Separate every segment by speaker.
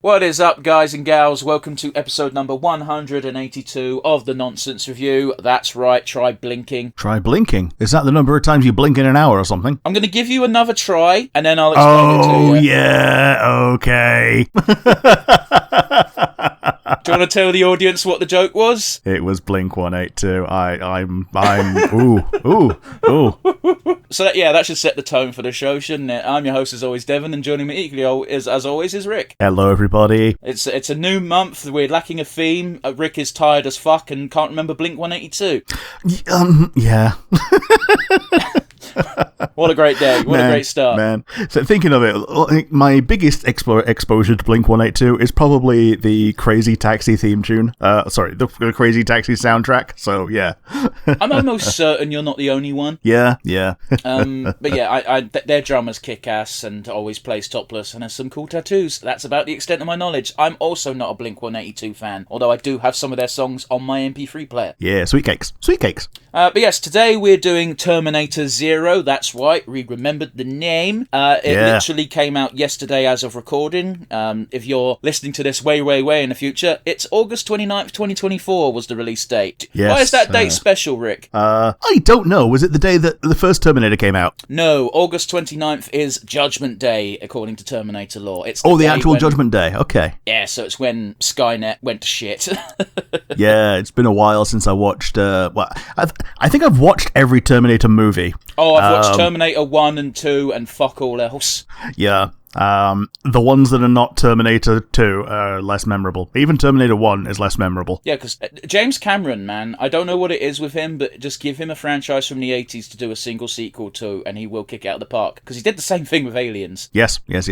Speaker 1: What is up, guys and gals? Welcome to episode number 182 of the Nonsense Review. That's right, try blinking.
Speaker 2: Try blinking? Is that the number of times you blink in an hour or something?
Speaker 1: I'm going to give you another try, and then I'll explain it to you.
Speaker 2: Oh, yeah, okay.
Speaker 1: Do you want to tell the audience what the joke was?
Speaker 2: It was Blink 182. ooh.
Speaker 1: So that should set the tone for the show, shouldn't it? I'm your host, as always, Devon, and joining me equally as always is Rick.
Speaker 2: Hello, everybody.
Speaker 1: It's a new month. We're lacking a theme. Rick is tired as fuck and can't remember Blink 182.
Speaker 2: Yeah.
Speaker 1: What a great day. What a great start.
Speaker 2: Man. So thinking of it, my biggest exposure to Blink-182 is probably the Crazy Taxi theme tune. The Crazy Taxi soundtrack. So, yeah.
Speaker 1: I'm almost certain you're not the only one.
Speaker 2: Yeah.
Speaker 1: But yeah, their drummers kick ass and always plays topless and has some cool tattoos. That's about the extent of my knowledge. I'm also not a Blink-182 fan, although I do have some of their songs on my MP3 player.
Speaker 2: Yeah, sweet cakes.
Speaker 1: But yes, today we're doing Terminator Zero. That's right, we remembered the name. It literally came out yesterday as of recording. If you're listening to this way in the future, it's August 29th, 2024 was the release date.
Speaker 2: Yes,
Speaker 1: why is that date special, Rick?
Speaker 2: I don't know. Was it the day that the first Terminator came out?
Speaker 1: No, August 29th is Judgment Day, according to Terminator lore. It's
Speaker 2: the actual Judgment Day. Okay.
Speaker 1: Yeah, so it's when Skynet went to shit.
Speaker 2: Yeah, it's been a while since I watched... I think I've watched every Terminator movie.
Speaker 1: Oh, I've watched Terminator 1 and 2 and fuck all else.
Speaker 2: Yeah. The ones that are not Terminator 2 are less memorable. Even Terminator 1 is less memorable.
Speaker 1: Yeah, because James Cameron, man, I don't know what it is with him, but just give him a franchise from the 80s to do a single sequel to, and he will kick it out of the park. Because he did the same thing with Aliens.
Speaker 2: Yes.
Speaker 1: It's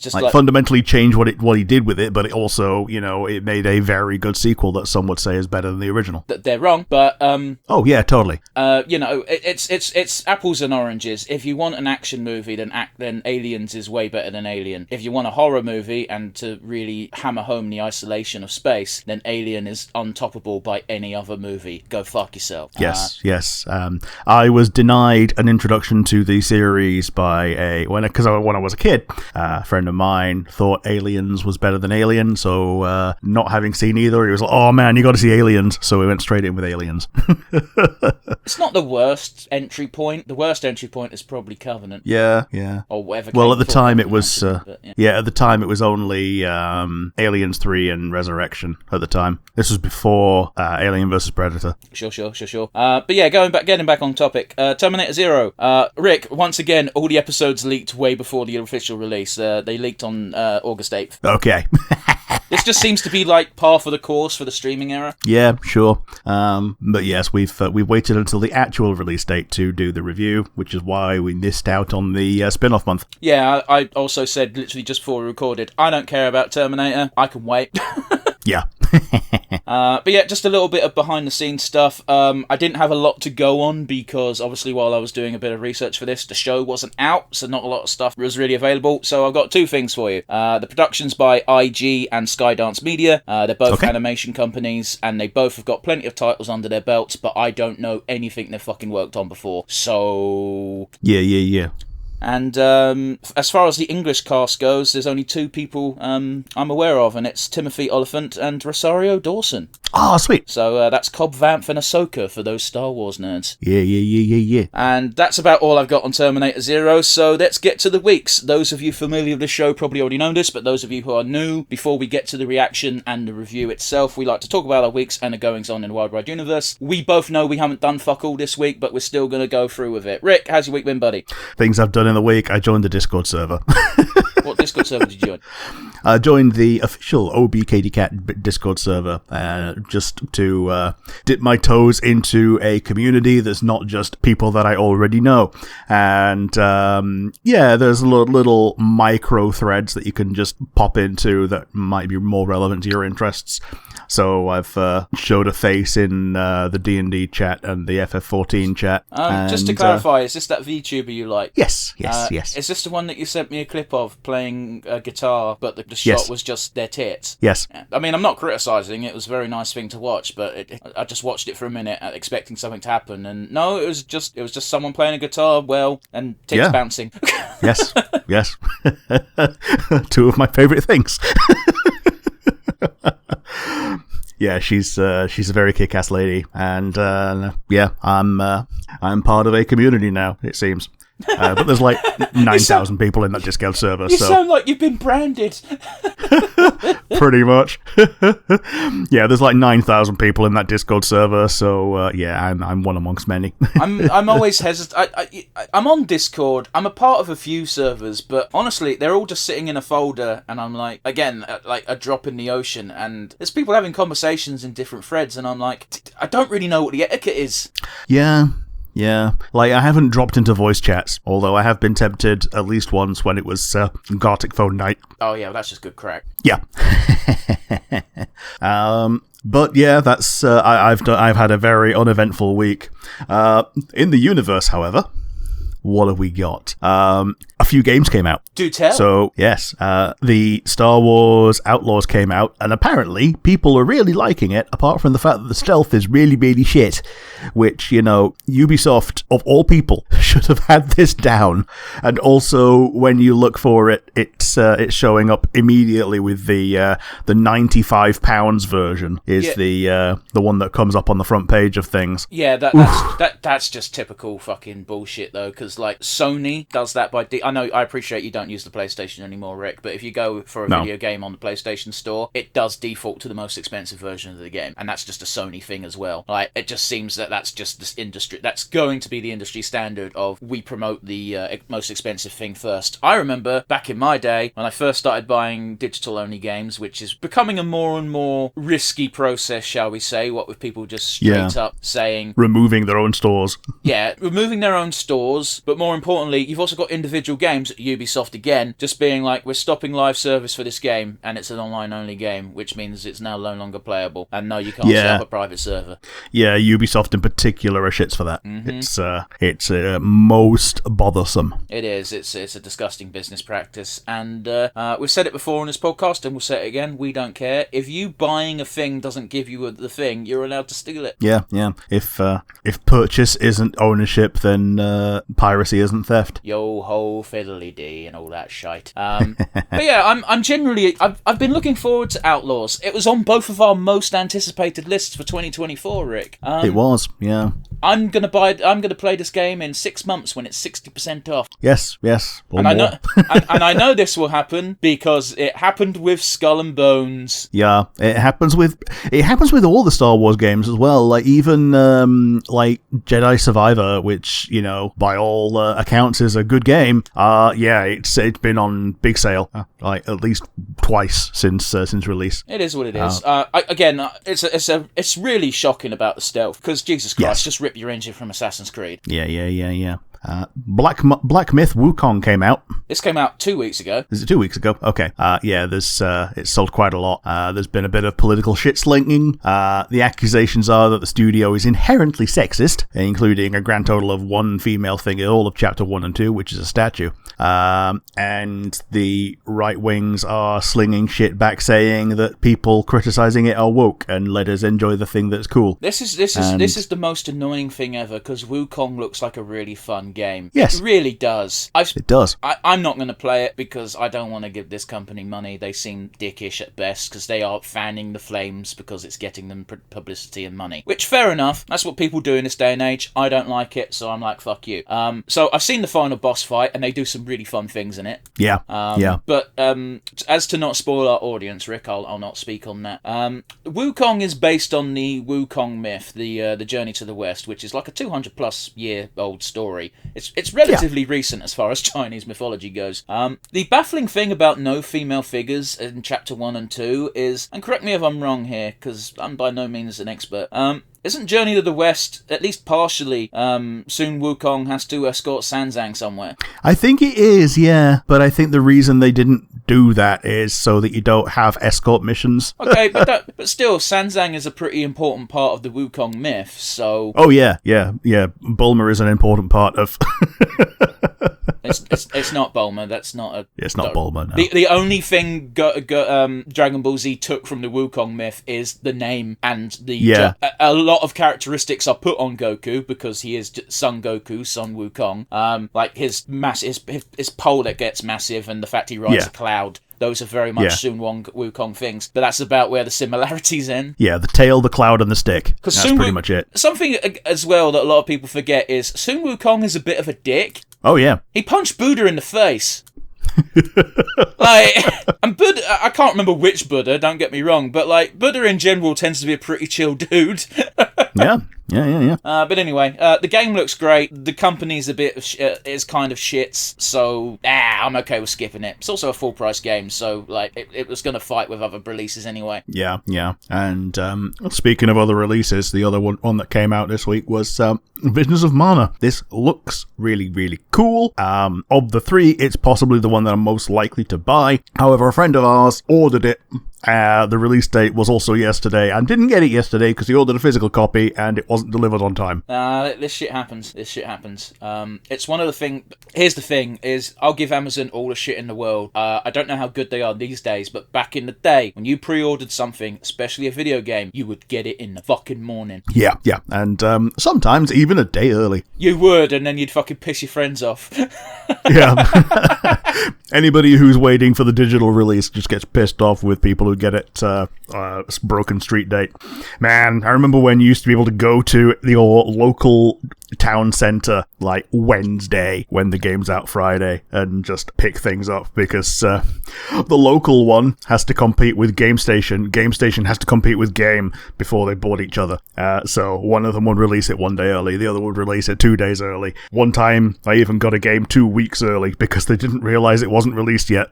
Speaker 1: just
Speaker 2: fundamentally changed what he did with it, but it also, it made a very good sequel that some would say is better than the original.
Speaker 1: They're wrong, but...
Speaker 2: Oh, yeah, totally.
Speaker 1: It's apples and oranges. If you want an action movie, then Aliens is way better than Alien. If you want a horror movie and to really hammer home the isolation of space, then Alien is untoppable by any other movie. Go fuck yourself.
Speaker 2: Yes. I was denied an introduction to the series by when I was a kid, a friend of mine thought Aliens was better than Alien, so not having seen either, he was like, oh man, you gotta see Aliens, so we went straight in with Aliens.
Speaker 1: It's not the worst entry point. The worst entry point is probably Covenant.
Speaker 2: Yeah.
Speaker 1: Or whatever.
Speaker 2: Well, at the time it was... at the time it was only Aliens 3 and Resurrection at the time. This was before Alien vs. Predator.
Speaker 1: Sure. But yeah, getting back on topic. Terminator Zero. Rick, once again, all the episodes leaked way before the official release. They leaked on August 8th.
Speaker 2: Okay.
Speaker 1: This just seems to be like par for the course for the streaming era.
Speaker 2: Yeah, sure. But yes, we've waited until the actual release date to do the review, which is why we missed out on the spin-off month.
Speaker 1: Yeah, I also said literally just before we recorded, I don't care about Terminator. I can wait.
Speaker 2: Yeah.
Speaker 1: But yeah, just a little bit of behind-the-scenes stuff. I didn't have a lot to go on because obviously while I was doing a bit of research for this, the show wasn't out, so not a lot of stuff was really available. So I've got two things for you. The production's by IG and Skydance Media. They're both animation companies, and they both have got plenty of titles under their belts, but I don't know anything they've fucking worked on before. So...
Speaker 2: Yeah.
Speaker 1: And as far as the English cast goes, there's only two people I'm aware of, and it's Timothy Olyphant and Rosario Dawson.
Speaker 2: Oh, sweet.
Speaker 1: So that's Cobb Vanth and Ahsoka for those Star Wars nerds.
Speaker 2: Yeah.
Speaker 1: And that's about all I've got on Terminator Zero, so let's get to the weeks. Those of you familiar with the show probably already know this, but those of you who are new, before we get to the reaction and the review itself, we like to talk about our weeks and the goings-on in the Wild Wide Universe. We both know we haven't done fuck all this week, but we're still going to go through with it. Rick, how's your week been, buddy?
Speaker 2: Things I've done in the week, I joined the Discord server.
Speaker 1: What Discord server did you join?
Speaker 2: I joined the official OBKDCat Discord server just to dip my toes into a community that's not just people that I already know. And there's little micro threads that you can just pop into that might be more relevant to your interests. So I've showed a face in the D&D chat and the FF14 chat.
Speaker 1: Just to clarify, is this that VTuber you like?
Speaker 2: Yes.
Speaker 1: Is this the one that you sent me a clip of playing a guitar, but the shot was just their tits?
Speaker 2: Yes.
Speaker 1: I mean, I'm not criticising. It was a very nice thing to watch, but I just watched it for a minute expecting something to happen, and no, it was just someone playing a guitar well and tits bouncing.
Speaker 2: Yes. Two of my favourite things. Yeah, she's a very kick-ass lady, and yeah, I'm part of a community now. It seems. But there's like 9,000 people in that Discord server.
Speaker 1: You sound like you've been branded.
Speaker 2: Pretty much. Yeah, there's like 9,000 people in that Discord server, so yeah, I'm one amongst many.
Speaker 1: I'm always hesitant. I'm on Discord. I'm a part of a few servers, but honestly, they're all just sitting in a folder, and I'm like, again, like a drop in the ocean, and there's people having conversations in different threads, and I'm like, I don't really know what the etiquette is.
Speaker 2: Yeah, like I haven't dropped into voice chats, although I have been tempted at least once when it was Gartic Phone Night.
Speaker 1: Oh yeah, well, that's just good crack.
Speaker 2: Yeah. But yeah, that's I've had a very uneventful week. In the universe, however, what have we got? A few games came out.
Speaker 1: Do tell.
Speaker 2: So, yes, the Star Wars Outlaws came out, and apparently people are really liking it, apart from the fact that the stealth is really, really shit, which, you know, Ubisoft, of all people, should have had this down. And also, when you look for it, it's showing up immediately with the £95 version is the one that comes up on the front page of things.
Speaker 1: Yeah, that's just typical fucking bullshit, though, because, like, Sony does that by... I appreciate you don't use the PlayStation anymore, Rick, but if you go for a video game on the PlayStation Store, it does default to the most expensive version of the game, and that's just a Sony thing as well. Like, it just seems that that's just this industry, that's going to be the industry standard of we promote the most expensive thing first. I remember back in my day when I first started buying digital-only games, which is becoming a more and more risky process, shall we say, what with people just straight up saying...
Speaker 2: removing their own stores.
Speaker 1: Yeah, removing their own stores, but more importantly, you've also got individual games at Ubisoft again, just being like, we're stopping live service for this game, and it's an online-only game, which means it's now no longer playable, and no, you can't set up a private server. Yeah,
Speaker 2: Ubisoft in particular are shits for that. It's most bothersome.
Speaker 1: It is. It's a disgusting business practice, and we've said it before on this podcast, and we'll say it again, we don't care. If you buying a thing doesn't give you the thing, you're allowed to steal it.
Speaker 2: Yeah. If purchase isn't ownership, then piracy isn't theft.
Speaker 1: Yo ho fiddly dee and all that shite. But yeah, I'm generally I've been looking forward to Outlaws. It was on both of our most anticipated lists for 2024, Rick.
Speaker 2: It was, yeah.
Speaker 1: I'm gonna play this game in 6 months when it's 60% off.
Speaker 2: Yes.
Speaker 1: And I know, and I know this will happen because it happened with Skull and Bones.
Speaker 2: Yeah, it happens with all the Star Wars games as well. Like even like Jedi Survivor, which, you know, by all accounts is a good game. Yeah, it's been on big sale like at least twice since release.
Speaker 1: It is what it is. It's really shocking about the stealth because Jesus Christ, just rip your engine from Assassin's Creed.
Speaker 2: Yeah. Black Myth Wukong came out.
Speaker 1: This came out 2 weeks ago.
Speaker 2: Is it 2 weeks ago? Okay. Yeah, there's it's sold quite a lot. There's been a bit of political shit-slinging. The accusations are that the studio is inherently sexist, including a grand total of one female thing in all of Chapter 1 and 2, which is a statue. And the right wings are slinging shit back, saying that people criticizing it are woke and let us enjoy the thing that's cool.
Speaker 1: This is the most annoying thing ever because Wukong looks like a really fun game.
Speaker 2: Yes.
Speaker 1: It really does.
Speaker 2: It does.
Speaker 1: I'm not going to play it because I don't want to give this company money. They seem dickish at best because they are fanning the flames because it's getting them publicity and money. Which, fair enough. That's what people do in this day and age. I don't like it, so I'm like, fuck you. So I've seen the final boss fight and they do some really fun things in it.
Speaker 2: Yeah.
Speaker 1: But as to not spoil our audience, Rick, I'll not speak on that. Wukong is based on the Wukong myth, the Journey to the West, which is like a 200+ year old story. It's relatively recent as far as Chinese mythology goes. The baffling thing about no female figures in Chapter 1 and 2 is, and correct me if I'm wrong here, because I'm by no means an expert, isn't Journey to the West, at least partially, soon Wukong has to escort Sanzang somewhere?
Speaker 2: I think it is, yeah. But I think the reason they didn't do that is so that you don't have escort missions.
Speaker 1: Okay, but still, Sanzang is a pretty important part of the Wukong myth, so...
Speaker 2: Oh, yeah. Bulma is an important part of...
Speaker 1: It's not Bulma. That's not a.
Speaker 2: It's not Bulma. No.
Speaker 1: The only thing Dragon Ball Z took from the Wukong myth is the name and the. A lot of characteristics are put on Goku because he is Son Goku, Son Wukong. Like his pole that gets massive and the fact he rides a cloud. Those are very much Sun Wukong things, but that's about where the similarities end.
Speaker 2: Yeah, the tail, the cloud, and the stick. That's pretty much it.
Speaker 1: Something as well that a lot of people forget is Sun Wukong is a bit of a dick.
Speaker 2: Oh, yeah.
Speaker 1: He punched Buddha in the face. And Buddha, I can't remember which Buddha, don't get me wrong, but like Buddha in general tends to be a pretty chill dude.
Speaker 2: Yeah.
Speaker 1: But anyway, the game looks great. The company's a bit is kind of shits, so I'm okay with skipping it. It's also a full price game, so like it was going to fight with other releases anyway. Yeah.
Speaker 2: And speaking of other releases, the other one that came out this week was Visions of Mana. This looks really, really cool. Of the three, it's possibly the one that I'm most likely to buy. However, a friend of ours ordered it. The release date was also yesterday, and didn't get it yesterday because he ordered a physical copy and it wasn't delivered on time.
Speaker 1: This shit happens. It's one of the things. Here's the thing: is I'll give Amazon all the shit in the world. I don't know how good they are these days, but back in the day, when you pre-ordered something, especially a video game, you would get it in the fucking morning.
Speaker 2: Yeah, and sometimes even a day early.
Speaker 1: You would, and then you'd fucking piss your friends off.
Speaker 2: Yeah. Anybody who's waiting for the digital release just gets pissed off with people who get it broken street date. Man, I remember when you used to be able to go to your local town centre like Wednesday when the game's out Friday and just pick things up because the local one has to compete with Game Station. Game Station has to compete with Game before they board each other. So one of them would release it one day early, the other would release it 2 days early. One time I even got a game 2 weeks early because they didn't realise it wasn't released yet.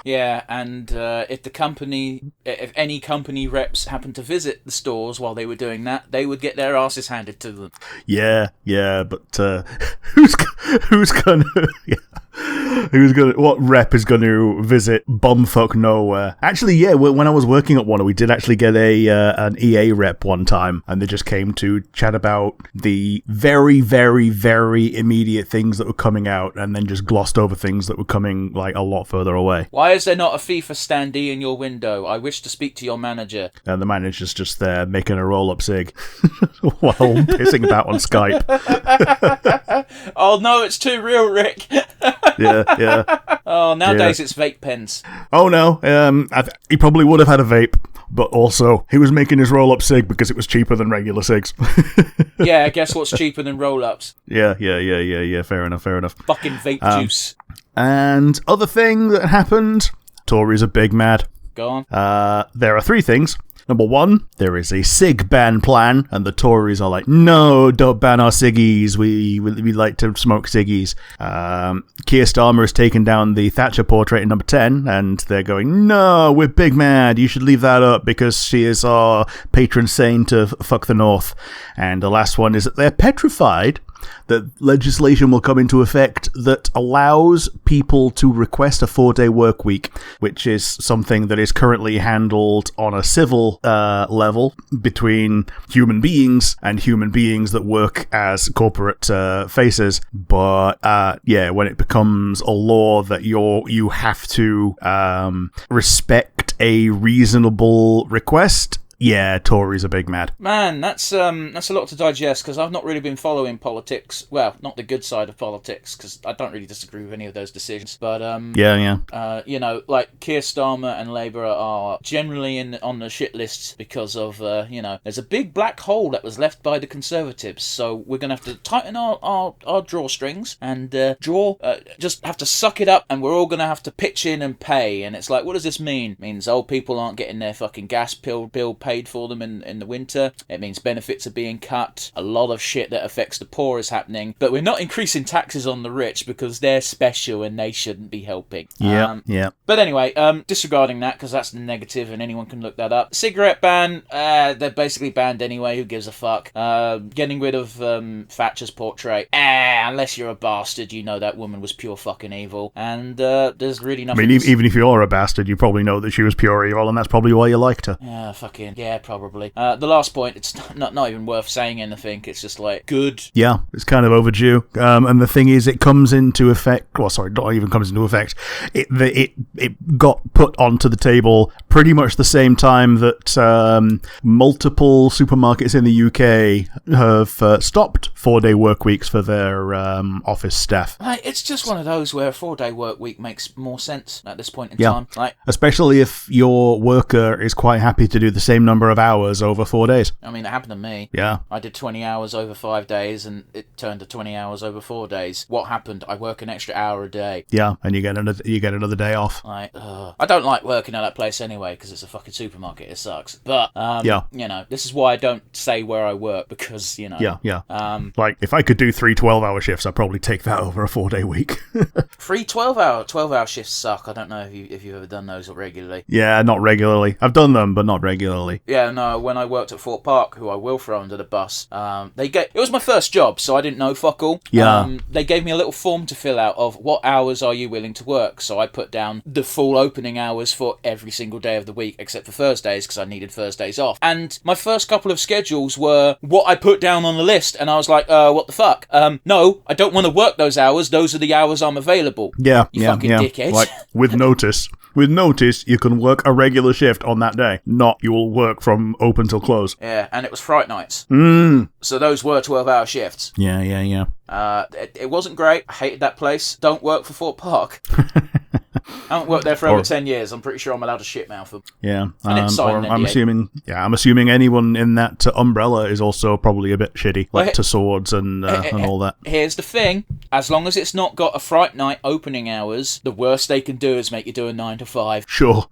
Speaker 1: Yeah, and if any company reps happened to visit the stores while they were doing that, they would get their asses handed to them.
Speaker 2: Yeah, but who's gonna? What rep is going to visit bumfuck nowhere? Actually, yeah, when I was working at Warner, we did actually get an EA rep one time, and they just came to chat about the very, very, very immediate things that were coming out, and then just glossed over things that were coming like a lot further away.
Speaker 1: Why is there not a FIFA standee in your window? I wish to speak to your manager.
Speaker 2: And the manager's just there making a roll-up cig while pissing about on Skype.
Speaker 1: Oh no, it's too real, Rick.
Speaker 2: Yeah.
Speaker 1: Oh, nowadays it's vape pens.
Speaker 2: Oh no, he probably would have had a vape, but also he was making his roll-up cig because it was cheaper than regular cigs.
Speaker 1: Yeah, guess what's cheaper than roll-ups?
Speaker 2: Yeah. Fair enough.
Speaker 1: Fucking vape juice.
Speaker 2: And other thing that happened, Tories are big mad.
Speaker 1: Go on.
Speaker 2: There are 3 things. Number 1, there is a cig ban plan, and the Tories are like, no, don't ban our ciggies. We like to smoke ciggies. Keir Starmer has taken down the Thatcher portrait in number 10, and they're going, no, we're big mad. You should leave that up because she is our patron saint of fuck the North. And the last one is that they're petrified that legislation will come into effect that allows people to request a 4-day work week, which is something that is currently handled on a civil level between human beings and human beings that work as corporate faces. But when it becomes a law that you have to respect a reasonable request, yeah, Tories are big mad.
Speaker 1: Man, that's a lot to digest because I've not really been following politics. Well, not the good side of politics because I don't really disagree with any of those decisions. But like Keir Starmer and Labour are generally on the shit lists because of there's a big black hole that was left by the Conservatives. So we're gonna have to tighten our drawstrings and just have to suck it up, and we're all gonna have to pitch in and pay. And it's like, what does this mean? It means old people aren't getting their fucking gas bill paid for them in the winter. It means benefits are being cut. A lot of shit that affects the poor is happening. But we're not increasing taxes on the rich because they're special and they shouldn't be helping.
Speaker 2: Yeah.
Speaker 1: But anyway, disregarding that because that's negative and anyone can look that up. Cigarette ban, they're basically banned anyway. Who gives a fuck? Getting rid of Thatcher's portrait. Unless you're a bastard, you know that woman was pure fucking evil. And there's really nothing.
Speaker 2: I mean, even if you're a bastard, you probably know that she was pure evil, and that's probably why you liked her.
Speaker 1: Yeah, fucking. Yeah, probably. The last point, it's not even worth saying anything. It's just like, good.
Speaker 2: Yeah, it's kind of overdue. And the thing is, it comes into effect. Well, sorry, not even comes into effect. It got put onto the table pretty much the same time that multiple supermarkets in the UK have stopped 4-day work weeks for their office staff.
Speaker 1: Like, it's just one of those where a 4-day work week makes more sense at this point in time. Like,
Speaker 2: especially if your worker is quite happy to do the same number of hours over 4 days.
Speaker 1: I mean, it happened to me.
Speaker 2: Yeah.
Speaker 1: I did 20 hours over 5 days, and it turned to 20 hours over 4 days. What happened? I work an extra hour a day.
Speaker 2: Yeah, and you get another day off.
Speaker 1: Like, I don't like working at that place anyway, because it's a fucking supermarket. It sucks. But, you know, this is why I don't say where I work, because, you know.
Speaker 2: Yeah. Like, if I could do 3 12-hour shifts, I'd probably take that over a 4-day week.
Speaker 1: 3 12-hour shifts suck. I don't know if you've ever done those regularly.
Speaker 2: Yeah, not regularly. I've done them, but not regularly.
Speaker 1: Yeah, no, when I worked at Fort Park, who I will throw under the bus, it was my first job, so I didn't know fuck all.
Speaker 2: Yeah.
Speaker 1: They gave me a little form to fill out of what hours are you willing to work, so I put down the full opening hours for every single day of the week, except for Thursdays, because I needed Thursdays off. And my first couple of schedules were what I put down on the list, and I was like, what the fuck? No, I don't want to work those hours, those are the hours I'm available.
Speaker 2: Yeah,
Speaker 1: you fucking dickhead.
Speaker 2: Like, with notice. With notice, you can work a regular shift on that day, not you'll work from open till close.
Speaker 1: Yeah, and it was Friday nights. So those were 12-hour shifts.
Speaker 2: Yeah.
Speaker 1: It wasn't great. I hated that place. Don't work for Fort Park. I haven't worked there for over 10 years. I'm pretty sure I'm allowed to shitmouth them.
Speaker 2: Yeah.
Speaker 1: I didn't sign an NDA.
Speaker 2: I'm assuming anyone in that umbrella is also probably a bit shitty, like to swords and all that.
Speaker 1: Here's the thing. As long as it's not got a Fright Night opening hours, the worst they can do is make you do a 9 to 5.
Speaker 2: Sure.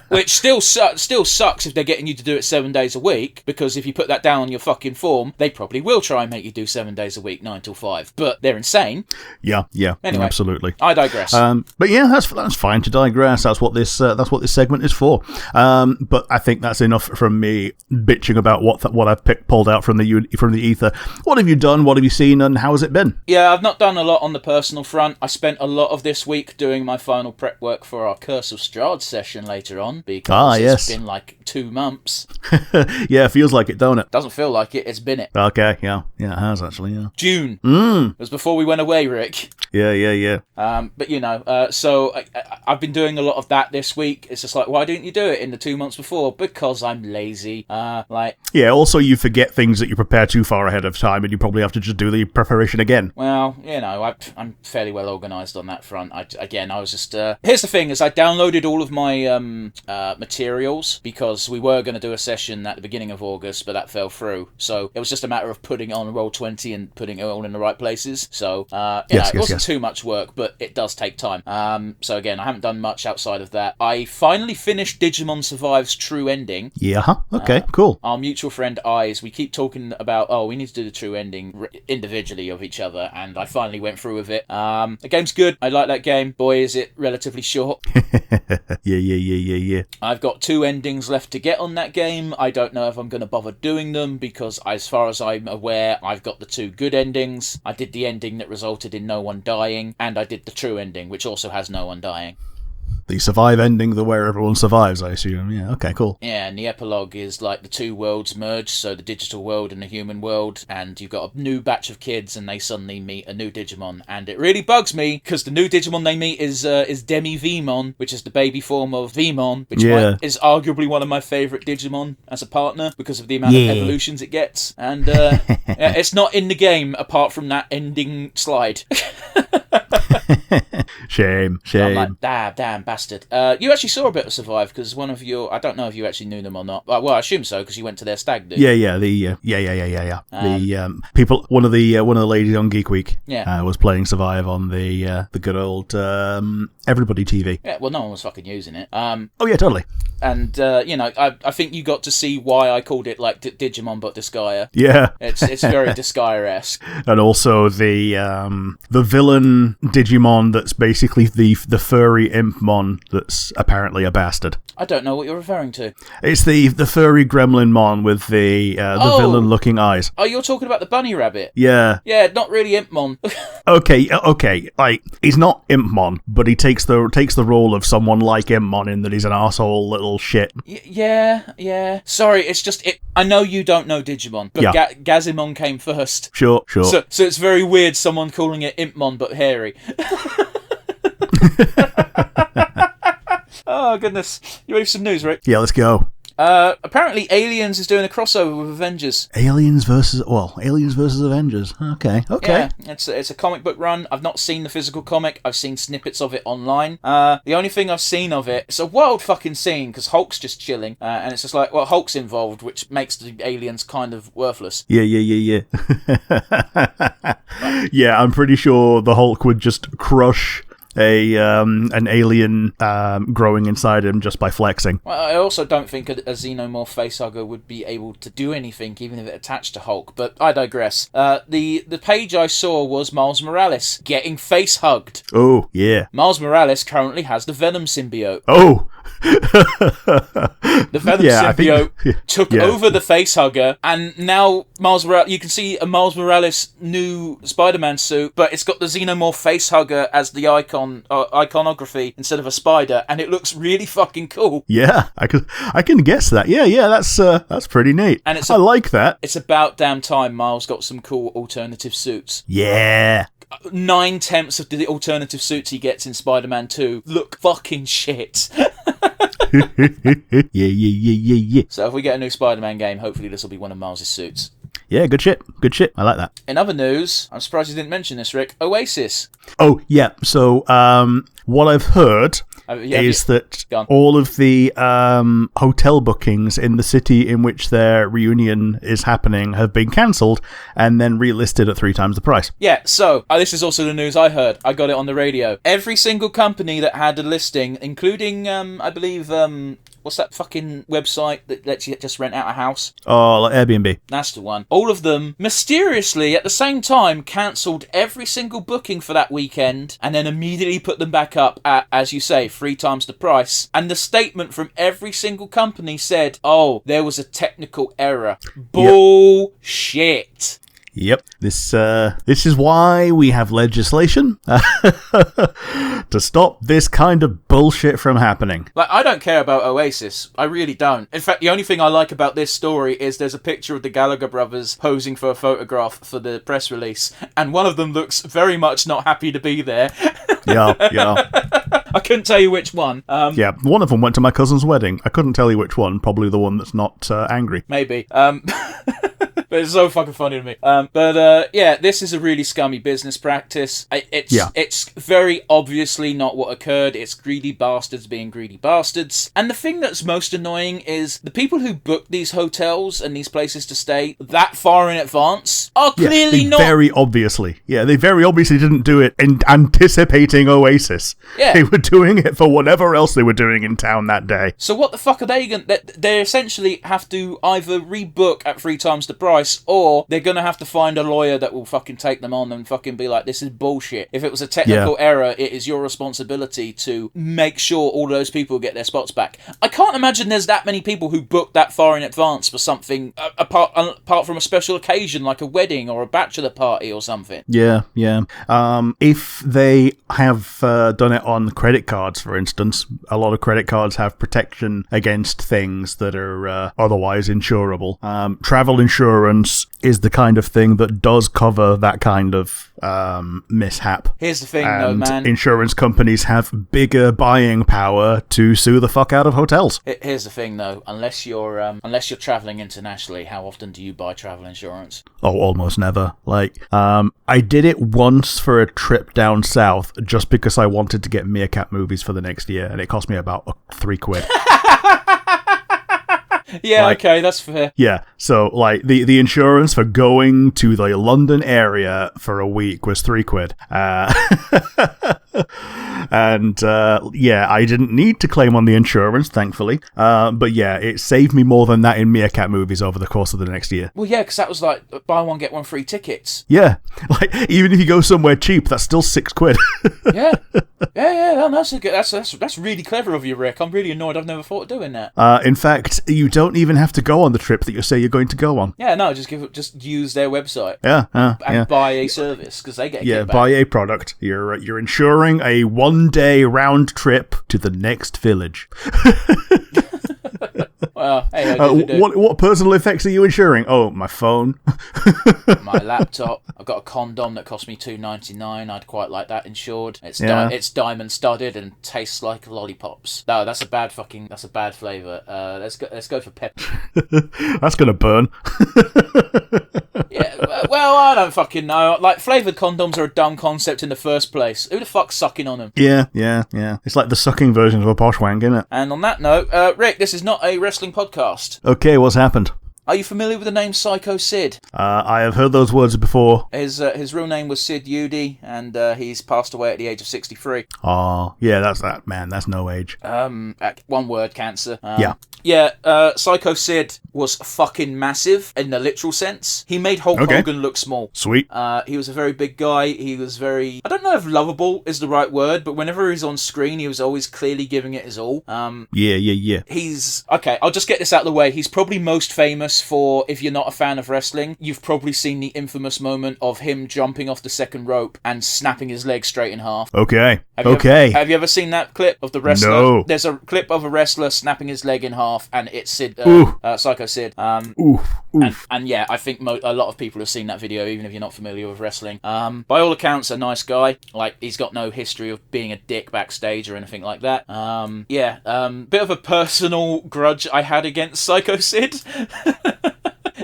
Speaker 1: Which still sucks if they're getting you to do it 7 days a week, because if you put that down on your fucking form, they probably will try and make you do 7 days a week, 9 till 5. But they're insane.
Speaker 2: Yeah.
Speaker 1: Anyway,
Speaker 2: absolutely.
Speaker 1: I digress.
Speaker 2: But yeah, that's fine to digress. That's what this segment is for. But I think that's enough from me bitching about what I've pulled out from the ether. What have you done? What have you seen? And how has it been?
Speaker 1: Yeah, I've not done a lot on the personal front. I spent a lot of this week doing my final prep work for our Curse of Strahd session later on, because it's been like 2 months.
Speaker 2: Yeah, it feels like it, don't it?
Speaker 1: Doesn't feel like it. It's been it.
Speaker 2: Okay, yeah, it has actually. Yeah.
Speaker 1: June. It was before we went away, Rick.
Speaker 2: Yeah.
Speaker 1: But you know, so I've been doing a lot of that this week. It's just like, why didn't you do it in the 2 months before? Because I'm lazy.
Speaker 2: Yeah. Also, you forget things that you prepare too far ahead of time, and you probably have to just do the preparation again.
Speaker 1: Well, you know, I'm fairly well organised on that front. I was just... Here's the thing, is I downloaded all of my materials, because we were going to do a session at the beginning of August, but that fell through. So it was just a matter of putting it on Roll20 and putting it all in the right places. So, it wasn't too much work, but it does take time. So again, I haven't done much outside of that. I finally finished Digimon Survive's true ending.
Speaker 2: Yeah, okay, cool.
Speaker 1: Our mutual friend Eyes, we keep talking about, we need to do the true ending individually of each other, and I finally went through with it. The game's good. I like that game. Boy, is it relatively short.
Speaker 2: Yeah.
Speaker 1: I've got 2 endings left to get on that game. I don't know if I'm going to bother doing them, because as far as I'm aware, I've got the 2 good endings. I did the ending that resulted in no one dying, and I did the true ending, which also has no one dying.
Speaker 2: The survive ending, the where everyone survives, I assume. Yeah, okay, cool.
Speaker 1: Yeah, and the epilogue is like the 2 worlds merge, so the digital world and the human world, and you've got a new batch of kids, and they suddenly meet a new Digimon, and it really bugs me, because the new Digimon they meet is Demi Vemon, which is the baby form of Vemon, which is arguably one of my favourite Digimon as a partner, because of the amount of evolutions it gets, and it's not in the game, apart from that ending slide.
Speaker 2: Shame.
Speaker 1: I'm like, damn bastard. You actually saw a bit of Survive, because one of your... I don't know if you actually knew them or not. Well, I assume so, because you went to their stag do.
Speaker 2: Yeah. The people... One of the ladies on Geek Week was playing Survive on the good old Everybody TV.
Speaker 1: Yeah, well, no one was fucking using it.
Speaker 2: Oh, yeah, totally.
Speaker 1: And, I think you got to see why I called it, like, Digimon but Disgaea.
Speaker 2: Yeah.
Speaker 1: It's very Disgaea-esque.
Speaker 2: And also the villain Digimon Digimon that's basically the furry Impmon that's apparently a bastard.
Speaker 1: I don't know what you're referring to.
Speaker 2: It's the furry Gremlinmon with the villain-looking eyes.
Speaker 1: Oh, you're talking about the bunny rabbit?
Speaker 2: Yeah.
Speaker 1: Yeah, not really Impmon.
Speaker 2: Okay. Like, he's not Impmon, but he takes the role of someone like Impmon in that he's an arsehole little shit.
Speaker 1: Yeah. Sorry, it's just... I know you don't know Digimon, but Gazimon came first.
Speaker 2: Sure.
Speaker 1: So it's very weird someone calling it Impmon, but hairy. Oh, goodness. You ready for some news, Rick?
Speaker 2: Yeah, let's go.
Speaker 1: Apparently Aliens is doing a crossover with Avengers.
Speaker 2: Aliens versus Avengers. Okay.
Speaker 1: Yeah, it's a comic book run. I've not seen the physical comic. I've seen snippets of it online. The only thing I've seen of it, it's a wild fucking scene because Hulk's just chilling, and it's just like, well, Hulk's involved, which makes the aliens kind of worthless.
Speaker 2: Yeah. Yeah, I'm pretty sure the Hulk would just crush an alien growing inside him just by flexing.
Speaker 1: Well, I also don't think a xenomorph facehugger would be able to do anything, even if it attached to Hulk, but I digress. The page I saw was Miles Morales getting face-hugged.
Speaker 2: Oh, yeah.
Speaker 1: Miles Morales currently has the Venom symbiote.
Speaker 2: Oh!
Speaker 1: The Venom symbiote took over the facehugger, and now you can see a Miles Morales new Spider-Man suit, but it's got the xenomorph facehugger as the iconography instead of a spider, and it looks really fucking cool.
Speaker 2: Yeah, I can guess that. Yeah, that's pretty neat. And I like that.
Speaker 1: It's about damn time Miles got some cool alternative suits.
Speaker 2: Yeah.
Speaker 1: 9/10 of the alternative suits he gets in Spider-Man 2 look fucking shit.
Speaker 2: Yeah.
Speaker 1: So if we get a new Spider-Man game, hopefully this will be one of Miles' suits.
Speaker 2: Yeah, good shit. I like that.
Speaker 1: In other news, I'm surprised you didn't mention this, Rick. Oasis.
Speaker 2: Oh, yeah. So, what I've heard is that all of the hotel bookings in the city in which their reunion is happening have been cancelled and then relisted at 3 times the price.
Speaker 1: Yeah, so, this is also the news I heard. I got it on the radio. Every single company that had a listing, including, I believe, what's that fucking website that lets you just rent out a house?
Speaker 2: Oh, like Airbnb.
Speaker 1: That's the one. All of them, mysteriously, at the same time, cancelled every single booking for that weekend and then immediately put them back up at, as you say, 3 times the price. And the statement from every single company said, oh, there was a technical error. Bullshit.
Speaker 2: Yep. This is why we have legislation to stop this kind of bullshit from happening.
Speaker 1: Like, I don't care about Oasis. I really don't. In fact, the only thing I like about this story is there's a picture of the Gallagher brothers posing for a photograph for the press release, and one of them looks very much not happy to be there.
Speaker 2: Yeah.
Speaker 1: I couldn't tell you which one.
Speaker 2: Yeah, one of them went to my cousin's wedding. I couldn't tell you which one. Probably the one that's not angry.
Speaker 1: Maybe. But it's so fucking funny to me. Yeah, this is a really scummy business practice. It's very obviously not what occurred. It's greedy bastards being greedy bastards. And the thing that's most annoying is the people who book these hotels and these places to stay that far in advance are clearly not...
Speaker 2: Very obviously. Yeah, they very obviously didn't do it in anticipating Oasis.
Speaker 1: Yeah.
Speaker 2: They were doing it for whatever else they were doing in town that day.
Speaker 1: So what the fuck are they going to... They essentially have to either rebook at 3 times the price, or they're going to have to find a lawyer that will fucking take them on and fucking be like, this is bullshit. If it was a technical error, it is your responsibility to make sure all those people get their spots back. I can't imagine there's that many people who book that far in advance for something apart from a special occasion like a wedding or a bachelor party or something.
Speaker 2: Yeah. If they have done it on credit cards, for instance, a lot of credit cards have protection against things that are otherwise insurable. Travel insurance is the kind of thing that does cover that kind of mishap.
Speaker 1: Here's the thing, though, man.
Speaker 2: Insurance companies have bigger buying power to sue the fuck out of hotels.
Speaker 1: Here's the thing, though. Unless you're traveling internationally, how often do you buy travel insurance?
Speaker 2: Oh, almost never. Like, I did it once for a trip down south just because I wanted to get Meerkat movies for the next year, and it cost me about £3.
Speaker 1: Yeah, okay, that's fair.
Speaker 2: Yeah, so, like, the insurance for going to the London area for a week was £3. And yeah, I didn't need to claim on the insurance, thankfully. But yeah, it saved me more than that in Meerkat movies over the course of the next year.
Speaker 1: Well, yeah, because that was like buy one get one free tickets.
Speaker 2: Yeah, like even if you go somewhere cheap, that's still £6.
Speaker 1: Yeah. That's really clever of you, Rick. I'm really annoyed. I've never thought of doing that.
Speaker 2: In fact, you don't even have to go on the trip that you say you're going to go on.
Speaker 1: Yeah, no, just use their website.
Speaker 2: And
Speaker 1: buy a service because they get a kickback.
Speaker 2: Buy a product. You're insuring a 1-day round trip to the next village.
Speaker 1: Well, hey,
Speaker 2: what personal effects are you insuring? Oh, my phone,
Speaker 1: my laptop. I've got a condom that cost me $2.99. I'd quite like that insured. It's diamond studded and tastes like lollipops. No, that's a bad flavour. Let's go for pepper.
Speaker 2: That's gonna burn.
Speaker 1: Yeah, well, I don't fucking know. Like, flavoured condoms are a dumb concept in the first place. Who the fuck's sucking on them?
Speaker 2: Yeah. It's like the sucking version of a posh wank, isn't it?
Speaker 1: And on that note, Rick, this is not a wrestling podcast.
Speaker 2: Okay, what's happened?
Speaker 1: Are you familiar with the name Psycho Sid?
Speaker 2: I have heard those words before.
Speaker 1: His real name was Sid Udy, and he's passed away at the age of 63.
Speaker 2: Oh, yeah, that's that, man. That's no age.
Speaker 1: One word, cancer.
Speaker 2: Yeah.
Speaker 1: Yeah, Psycho Sid was fucking massive in the literal sense. He made Hulk Hogan look small.
Speaker 2: Sweet.
Speaker 1: He was a very big guy. He was very... I don't know if lovable is the right word, but whenever he's on screen, he was always clearly giving it his all.
Speaker 2: Yeah.
Speaker 1: He's... Okay, I'll just get this out of the way. He's probably most famous for, if you're not a fan of wrestling, you've probably seen the infamous moment of him jumping off the second rope and snapping his leg straight in half.
Speaker 2: Okay.
Speaker 1: Have you ever seen that clip of the wrestler?
Speaker 2: No.
Speaker 1: There's a clip of a wrestler snapping his leg in half, and it's Sid, Psycho Sid. And yeah, I think a lot of people have seen that video, even if you're not familiar with wrestling. By all accounts, a nice guy. Like, he's got no history of being a dick backstage or anything like that. Bit of a personal grudge I had against Psycho Sid.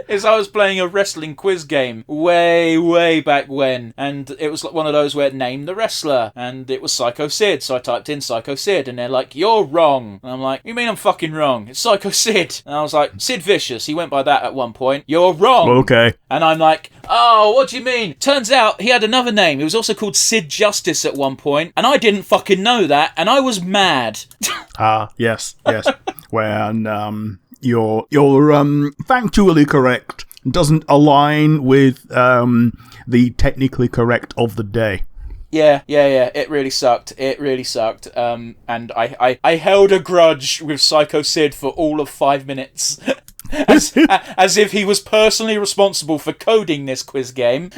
Speaker 1: Is I was playing a wrestling quiz game way back when, and it was like one of those where name the wrestler, and it was Psycho Sid, so I typed in Psycho Sid, and they're like, you're wrong. And I'm like, you mean I'm fucking wrong? It's Psycho Sid. And I was like, Sid Vicious, he went by that at one point. You're wrong.
Speaker 2: Okay.
Speaker 1: And I'm like, oh, what do you mean? Turns out he had another name. He was also called Sid Justice at one point, and I didn't fucking know that, and I was mad.
Speaker 2: Yes. When you're factually correct doesn't align with the technically correct of the day.
Speaker 1: Yeah. It really sucked. And I held a grudge with Psycho Sid for all of 5 minutes. as if he was personally responsible for coding this quiz game.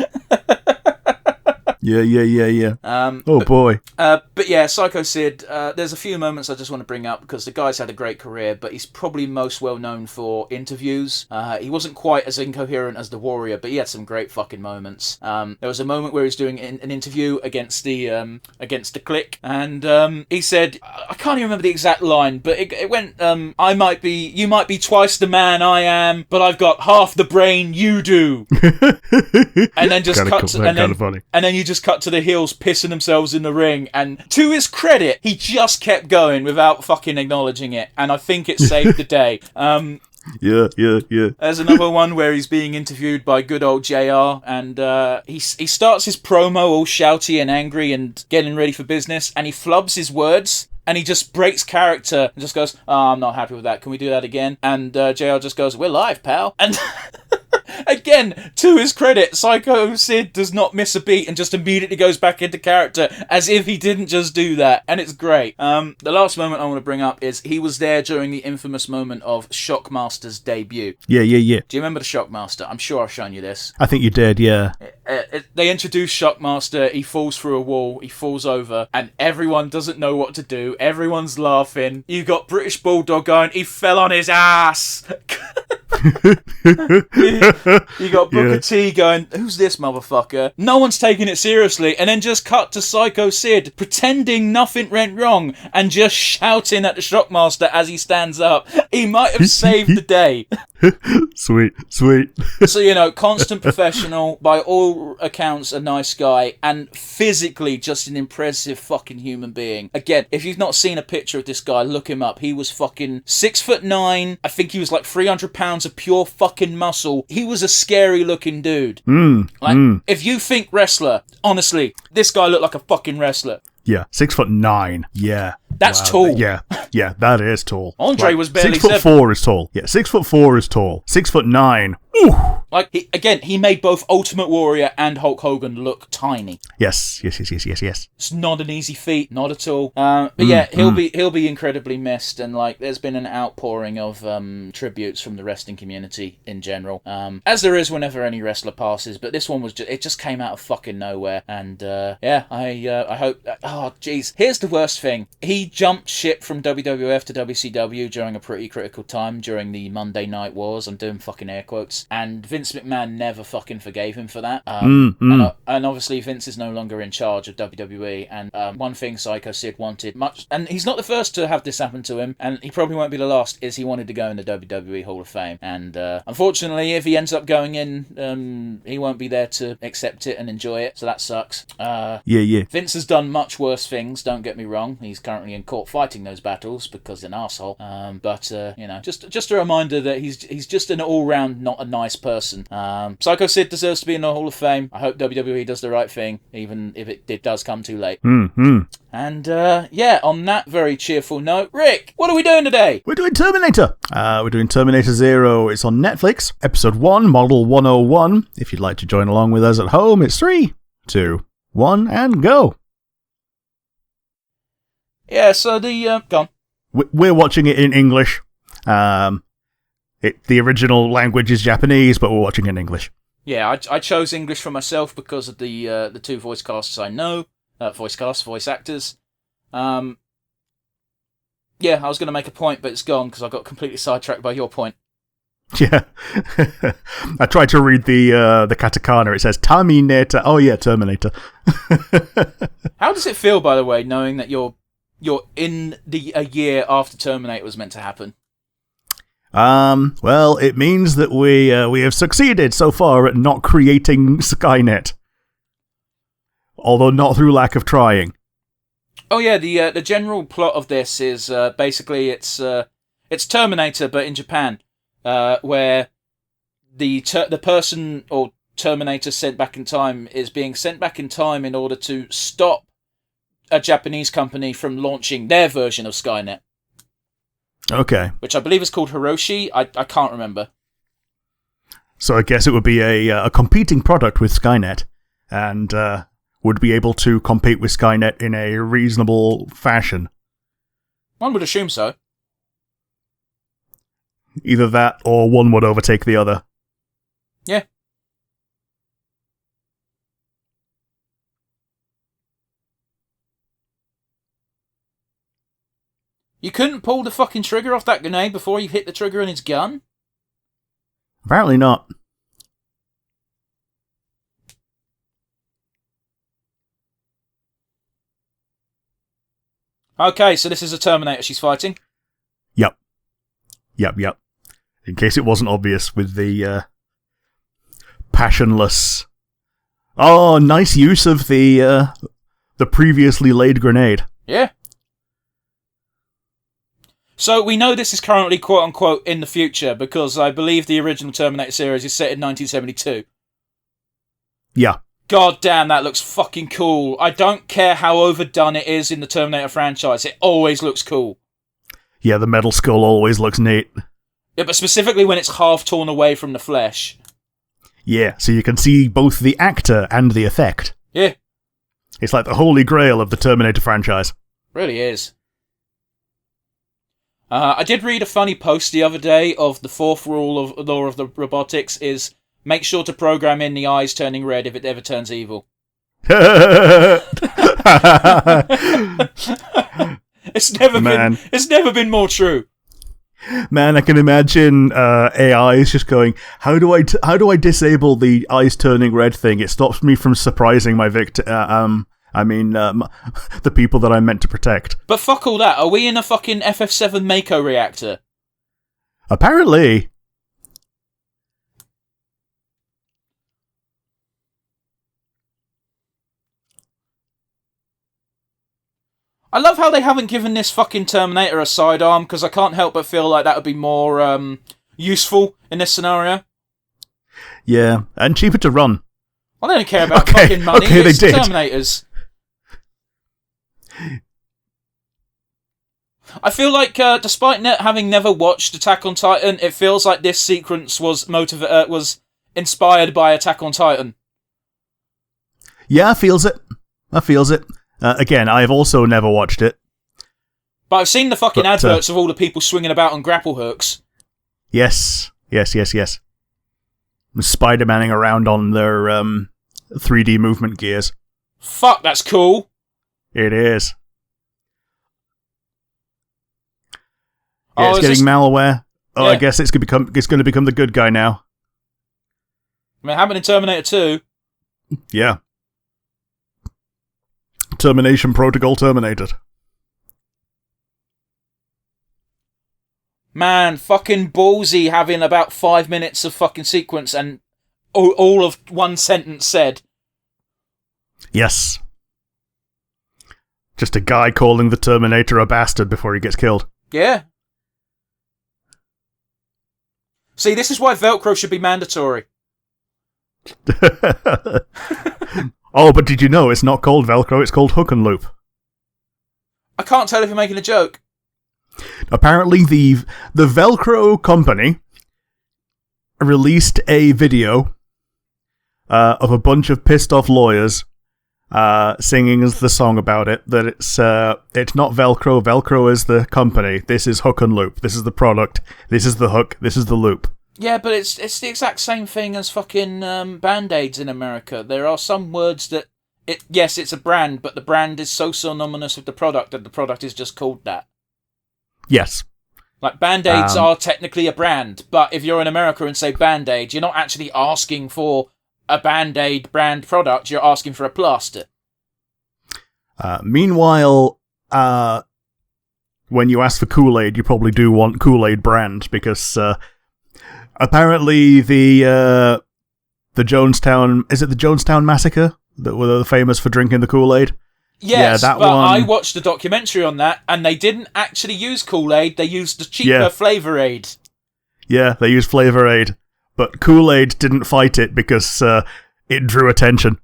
Speaker 2: Yeah. Boy.
Speaker 1: But yeah, Psycho Sid, there's a few moments I just want to bring up because the guy's had a great career, but he's probably most well known for interviews. He wasn't quite as incoherent as the Warrior, but he had some great fucking moments. There was a moment where he was doing an interview against the Click, and he said, I can't even remember the exact line, but it went, you might be twice the man I am, but I've got half the brain you do. And then just and then you just cut to the heels pissing themselves in the ring, and to his credit, he just kept going without fucking acknowledging it, and I think it saved the day.
Speaker 2: Yeah.
Speaker 1: There's another one where he's being interviewed by good old JR, and he starts his promo all shouty and angry and getting ready for business, and he flubs his words. And he just breaks character and just goes, oh, I'm not happy with that. Can we do that again? And JR just goes, we're live, pal. And again, to his credit, Psycho Sid does not miss a beat and just immediately goes back into character as if he didn't just do that. And it's great. The last moment I want to bring up is he was there during the infamous moment of Shockmaster's debut.
Speaker 2: Yeah.
Speaker 1: Do you remember the Shockmaster? I'm sure I've shown you this.
Speaker 2: I think you did, yeah.
Speaker 1: They introduce Shockmaster, he falls through a wall, he falls over, and everyone doesn't know what to do. Everyone's laughing. You got British Bulldog going, he fell on his ass. You got Booker T going, who's this motherfucker? No one's taking it seriously, and then just cut to Psycho Sid pretending nothing went wrong and just shouting at the Shockmaster as he stands up. He might have saved the day.
Speaker 2: Sweet.
Speaker 1: So, constant professional, by all accounts a nice guy, and physically just an impressive fucking human being. Again, if you've not seen a picture of this guy, look him up. He was fucking 6'9". I think he was like 300 pounds of pure fucking muscle. He was a scary looking dude. If you think wrestler, honestly, this guy looked like a fucking wrestler.
Speaker 2: Yeah, 6'9". Yeah.
Speaker 1: That's tall.
Speaker 2: Yeah, that is tall.
Speaker 1: Andre was barely
Speaker 2: 6'4" is tall. Yeah, 6'4" is tall. 6'9". Ooh.
Speaker 1: Like, he made both Ultimate Warrior and Hulk Hogan look tiny.
Speaker 2: Yes.
Speaker 1: It's not an easy feat, not at all. But yeah, he'll be incredibly missed, and like, there's been an outpouring of tributes from the wrestling community in general, as there is whenever any wrestler passes. But this one was just came out of fucking nowhere, and I hope. Oh, jeez. Here's the worst thing: he jumped ship from WWF to WCW during a pretty critical time during the Monday Night Wars. I'm doing fucking air quotes, and Vince McMahon never fucking forgave him for that. And obviously Vince is no longer in charge of WWE, and one thing Psycho Sid wanted much, and he's not the first to have this happen to him, and he probably won't be the last, is he wanted to go in the WWE Hall of Fame. And unfortunately, if he ends up going in, he won't be there to accept it and enjoy it, so that sucks. Vince has done much worse things, don't get me wrong. He's currently in court fighting those battles because he's an arsehole. But just a reminder that he's just an all-round not a nice person. Psycho Sid deserves to be in the Hall of Fame. I hope WWE does the right thing, even if it does come too late. And on that very cheerful note, Rick, what are we doing today?
Speaker 2: We're doing Terminator. We're doing Terminator Zero. It's on Netflix. Episode 1, Model 101. If you'd like to join along with us at home, it's 3, 2, 1, and go.
Speaker 1: Yeah, so go on.
Speaker 2: We're watching it in English. The original language is Japanese, but we're watching it in English.
Speaker 1: Yeah, I chose English for myself because of the two voice casts I know. Voice actors. I was going to make a point, but it's gone because I got completely sidetracked by your point.
Speaker 2: Yeah. I tried to read the katakana. It says Terminator. Oh yeah, Terminator.
Speaker 1: How does it feel, by the way, knowing that you're in a year after Terminator was meant to happen?
Speaker 2: Well, it means that we have succeeded so far at not creating Skynet. Although not through lack of trying.
Speaker 1: Oh yeah, the general plot of this is basically it's Terminator but in Japan, where the person or Terminator sent back in time is being sent back in time in order to stop a Japanese company from launching their version of Skynet.
Speaker 2: Okay.
Speaker 1: Which I believe is called Hiroshi. I can't remember.
Speaker 2: So I guess it would be a competing product with Skynet, and would be able to compete with Skynet in a reasonable fashion.
Speaker 1: One would assume so.
Speaker 2: Either that, or one would overtake the other.
Speaker 1: Yeah. You couldn't pull the fucking trigger off that grenade before you hit the trigger in his gun?
Speaker 2: Apparently not.
Speaker 1: Okay, so this is a Terminator she's fighting?
Speaker 2: Yep. In case it wasn't obvious with the passionless... Oh, nice use of the previously laid grenade.
Speaker 1: Yeah. So we know this is currently quote-unquote in the future because I believe the original Terminator series is set in 1972.
Speaker 2: Yeah.
Speaker 1: God damn, that looks fucking cool. I don't care how overdone it is in the Terminator franchise. It always looks cool.
Speaker 2: Yeah, the metal skull always looks neat.
Speaker 1: Yeah, but specifically when it's half torn away from the flesh.
Speaker 2: Yeah, so you can see both the actor and the effect.
Speaker 1: Yeah.
Speaker 2: It's like the holy grail of the Terminator franchise.
Speaker 1: Really is. I did read a funny post the other day of the fourth law of the robotics is make sure to program in the eyes turning red if it ever turns evil. It's never been more true.
Speaker 2: Man, I can imagine AI is just going, how do I disable the eyes turning red thing? It stops me from surprising my victim. The people that I'm meant to protect.
Speaker 1: But fuck all that. Are we in a fucking FF7 Mako reactor?
Speaker 2: Apparently.
Speaker 1: I love how they haven't given this fucking Terminator a sidearm, because I can't help but feel like that would be more useful in this scenario.
Speaker 2: Yeah, and cheaper to run.
Speaker 1: I don't care about fucking money.
Speaker 2: Okay,
Speaker 1: it's
Speaker 2: they did.
Speaker 1: Terminators. I feel like, despite having never watched Attack on Titan, it feels like this sequence was was inspired by Attack on Titan.
Speaker 2: Yeah, I feels it. Again, I've also never watched it.
Speaker 1: But I've seen the fucking adverts of all the people swinging about on grapple hooks.
Speaker 2: Yes. Spider-Manning around on their 3D movement gears.
Speaker 1: Fuck, that's cool.
Speaker 2: It is. Yeah, it's getting malware. Oh, yeah. I guess it's going to become the good guy now.
Speaker 1: I mean, it happened in Terminator 2.
Speaker 2: Yeah. Termination protocol terminated.
Speaker 1: Man, fucking ballsy having about 5 minutes of fucking sequence and all of one sentence said.
Speaker 2: Yes. Just a guy calling the Terminator a bastard before he gets killed.
Speaker 1: Yeah. See, this is why Velcro should be mandatory.
Speaker 2: Oh, but did you know it's not called Velcro, it's called hook and loop?
Speaker 1: I can't tell if you're making a joke.
Speaker 2: Apparently, the Velcro company released a video of a bunch of pissed off lawyers singing the song about it. That it's not Velcro. Velcro is the company. This is hook and loop. This is the product. This is the hook. This is the loop.
Speaker 1: Yeah, but it's the exact same thing as fucking Band-Aids in America. There are some words that yes, it's a brand, but the brand is so synonymous with the product that the product is just called that.
Speaker 2: Yes.
Speaker 1: Like, Band-Aids are technically a brand, but if you're in America and say Band-Aid, you're not actually asking for a Band-Aid brand product, you're asking for a plaster.
Speaker 2: Meanwhile, when you ask for Kool-Aid, you probably do want Kool-Aid brand, because apparently the Jonestown... Is it the Jonestown Massacre that were famous for drinking the Kool-Aid?
Speaker 1: Yes, yeah, but one... I watched a documentary on that, and they didn't actually use Kool-Aid, they used the cheaper Flavor Aid. Yeah,
Speaker 2: they used Flavor Aid, but Kool-Aid didn't fight it because it drew attention.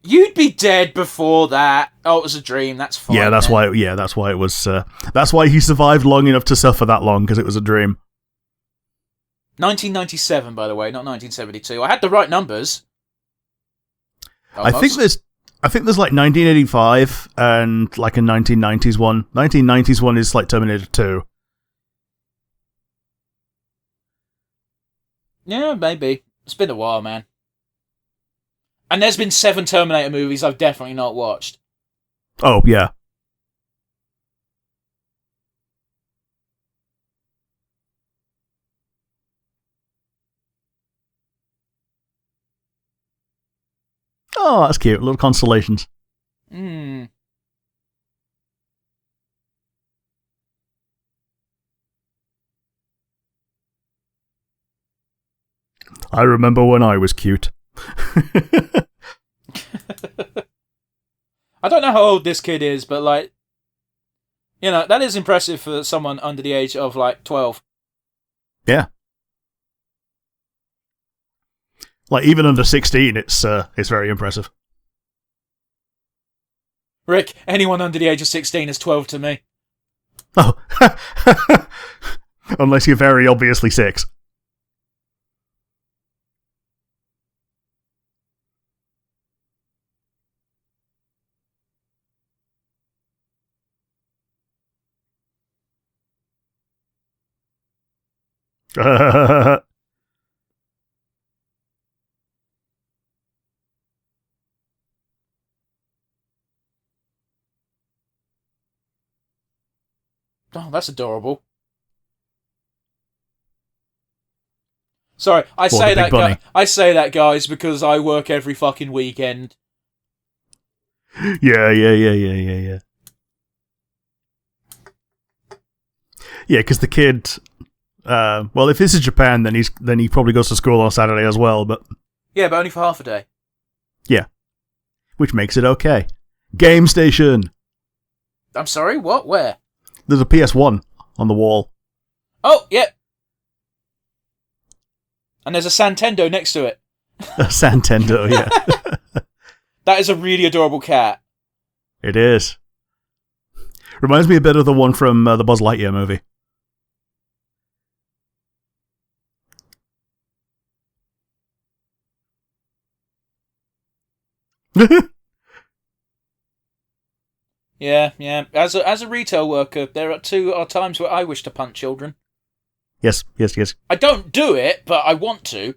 Speaker 1: You'd be dead before that. Oh, it was a dream, that's fine.
Speaker 2: Yeah, that's why it was... that's why he survived long enough to suffer that long, because it was a dream.
Speaker 1: 1997, by the way, not 1972. I had the right numbers. Almost.
Speaker 2: I think there's like 1985 and like a 1990s one. 1990s one is like Terminator 2.
Speaker 1: Yeah, maybe. It's been a while, man. And there's been 7 Terminator movies I've definitely not watched.
Speaker 2: Oh, yeah. Oh, that's cute. Little constellations.
Speaker 1: Hmm.
Speaker 2: I remember when I was cute.
Speaker 1: I don't know how old this kid is, but, like, you know, that is impressive for someone under the age of, like, 12.
Speaker 2: Yeah. Like, even under 16, it's very impressive.
Speaker 1: Rick, anyone under the age of 16 is 12 to me.
Speaker 2: Oh. Unless you're very obviously 6.
Speaker 1: Oh, that's adorable. Sorry, I say that, guys, because I work every fucking weekend.
Speaker 2: Yeah. Yeah, because the kid... well, if this is Japan, then he probably goes to school on Saturday as well, but...
Speaker 1: Yeah, but only for half a day.
Speaker 2: Yeah. Which makes it okay. Game Station!
Speaker 1: I'm sorry, what? Where?
Speaker 2: There's a PS1 on the wall.
Speaker 1: Oh, yeah. And there's a Santendo next to it.
Speaker 2: A Santendo, yeah.
Speaker 1: That is a really adorable cat.
Speaker 2: It is. Reminds me a bit of the one from the Buzz Lightyear movie.
Speaker 1: Yeah. As a retail worker, there are times where I wish to punch children.
Speaker 2: Yes.
Speaker 1: I don't do it, but I want to.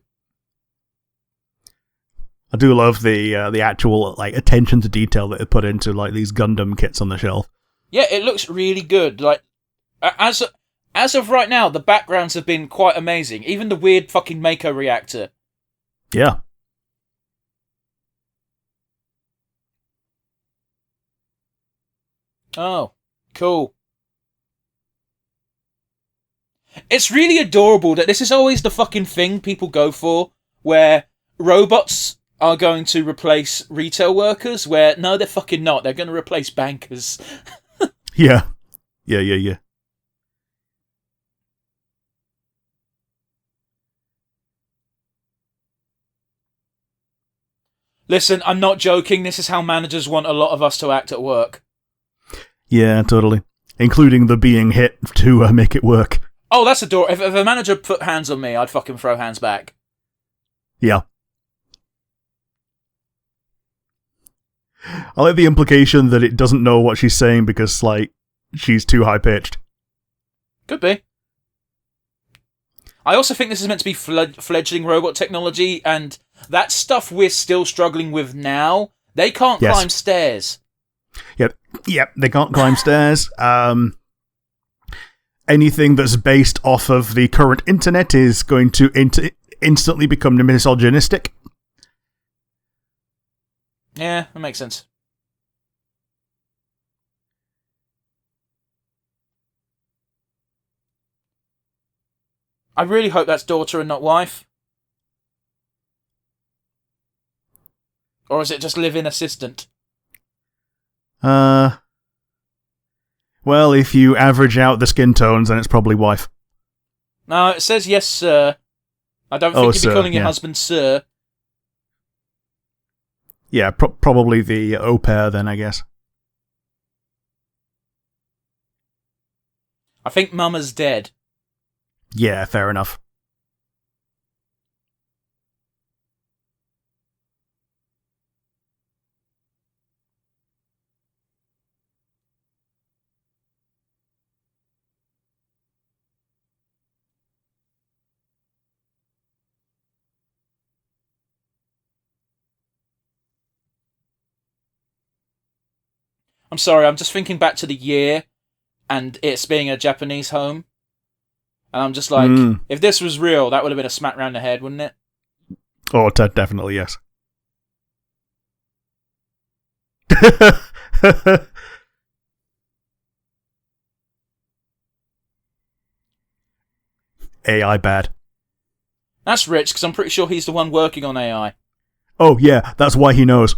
Speaker 2: I do love the actual like attention to detail that they put into like these Gundam kits on the shelf.
Speaker 1: Yeah, it looks really good. Like as of right now, the backgrounds have been quite amazing. Even the weird fucking Mako reactor.
Speaker 2: Yeah.
Speaker 1: Oh, cool. It's really adorable that this is always the fucking thing people go for, where robots are going to replace retail workers, where, no, they're fucking not. They're going to replace bankers.
Speaker 2: Yeah.
Speaker 1: Listen, I'm not joking. This is how managers want a lot of us to act at work.
Speaker 2: Yeah, totally. Including the being hit to make it work.
Speaker 1: Oh, that's adorable. If a manager put hands on me, I'd fucking throw hands back.
Speaker 2: Yeah. I like the implication that it doesn't know what she's saying because, like, she's too high-pitched.
Speaker 1: Could be. I also think this is meant to be fledgling robot technology, and that stuff we're still struggling with now. They can't climb stairs. Yep,
Speaker 2: they can't climb stairs. Anything that's based off of the current internet is going to instantly become misogynistic.
Speaker 1: Yeah, that makes sense. I really hope that's daughter and not wife. Or is it just live-in assistant?
Speaker 2: Well, if you average out the skin tones, then it's probably wife.
Speaker 1: No, it says yes, sir. I don't think you'd be calling your husband sir.
Speaker 2: Yeah, probably the au pair then, I guess.
Speaker 1: I think Mama's dead.
Speaker 2: Yeah, fair enough.
Speaker 1: I'm sorry, I'm just thinking back to the year and it's being a Japanese home. And I'm just like, if this was real, that would have been a smack round the head, wouldn't it?
Speaker 2: Oh, definitely, yes. AI bad.
Speaker 1: That's Rich, because I'm pretty sure he's the one working on AI.
Speaker 2: Oh, yeah, that's why he knows.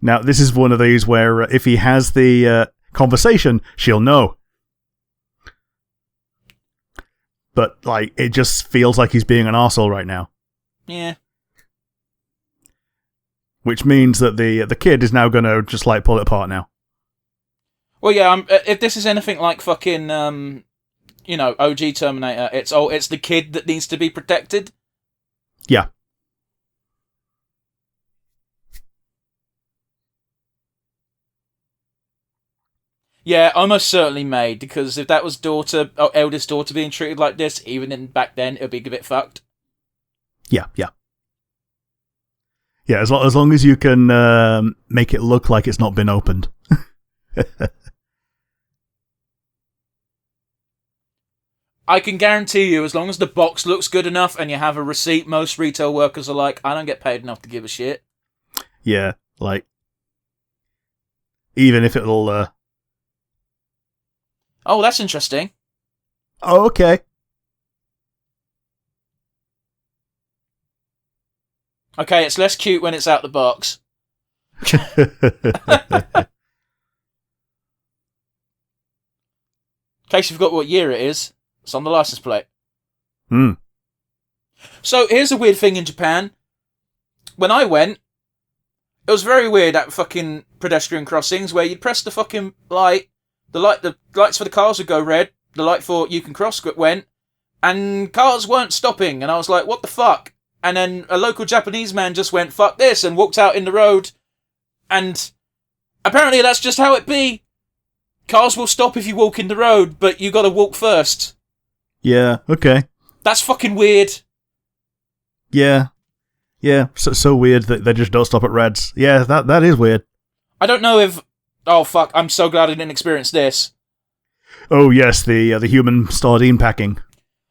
Speaker 2: Now, this is one of these where if he has the conversation, she'll know. But, like, it just feels like he's being an arsehole right now.
Speaker 1: Yeah.
Speaker 2: Which means that the kid is now going to just, like, pull it apart now.
Speaker 1: Well, yeah, if this is anything like fucking, OG Terminator, it's the kid that needs to be protected.
Speaker 2: Yeah.
Speaker 1: Yeah, almost certainly made, because if that was eldest daughter being treated like this, even back then, it would be a bit fucked.
Speaker 2: Yeah. Yeah, as long as you can make it look like it's not been opened.
Speaker 1: I can guarantee you, as long as the box looks good enough and you have a receipt, most retail workers are like, I don't get paid enough to give a shit.
Speaker 2: Yeah, like, even if it'll...
Speaker 1: Oh, that's interesting.
Speaker 2: Oh, okay.
Speaker 1: Okay, it's less cute when it's out the box. In case you forgot what year it is, it's on the license plate.
Speaker 2: Hmm.
Speaker 1: So here's a weird thing in Japan. When I went, it was very weird at fucking pedestrian crossings where you'd press the fucking light, the lights for the cars would go red, the light for you can cross went, and cars weren't stopping, and I was like, what the fuck? And then a local Japanese man just went, fuck this, and walked out in the road, and apparently that's just how it be. Cars will stop if you walk in the road, but you gotta walk first.
Speaker 2: Yeah, okay.
Speaker 1: That's fucking weird.
Speaker 2: Yeah. Yeah, so weird that they just don't stop at reds. Yeah, that is weird.
Speaker 1: I don't know if... Oh, fuck, I'm so glad I didn't experience this.
Speaker 2: Oh, yes, the human sardine packing.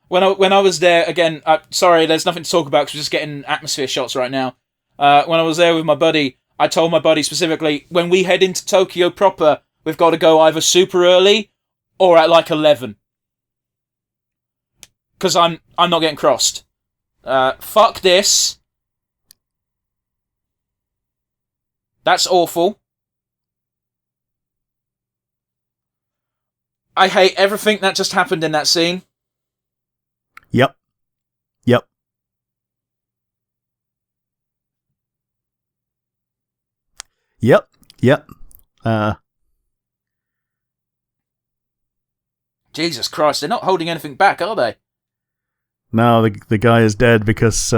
Speaker 1: When I was there, again, sorry, there's nothing to talk about because we're just getting atmosphere shots right now. When I was there with my buddy, I told my buddy specifically, when we head into Tokyo proper, we've got to go either super early or at like 11. Because I'm not getting crossed. Fuck this. That's awful. I hate everything that just happened in that scene.
Speaker 2: Yep. Yep. Yep. Yep.
Speaker 1: Jesus Christ, they're not holding anything back, are they?
Speaker 2: No, the guy is dead because...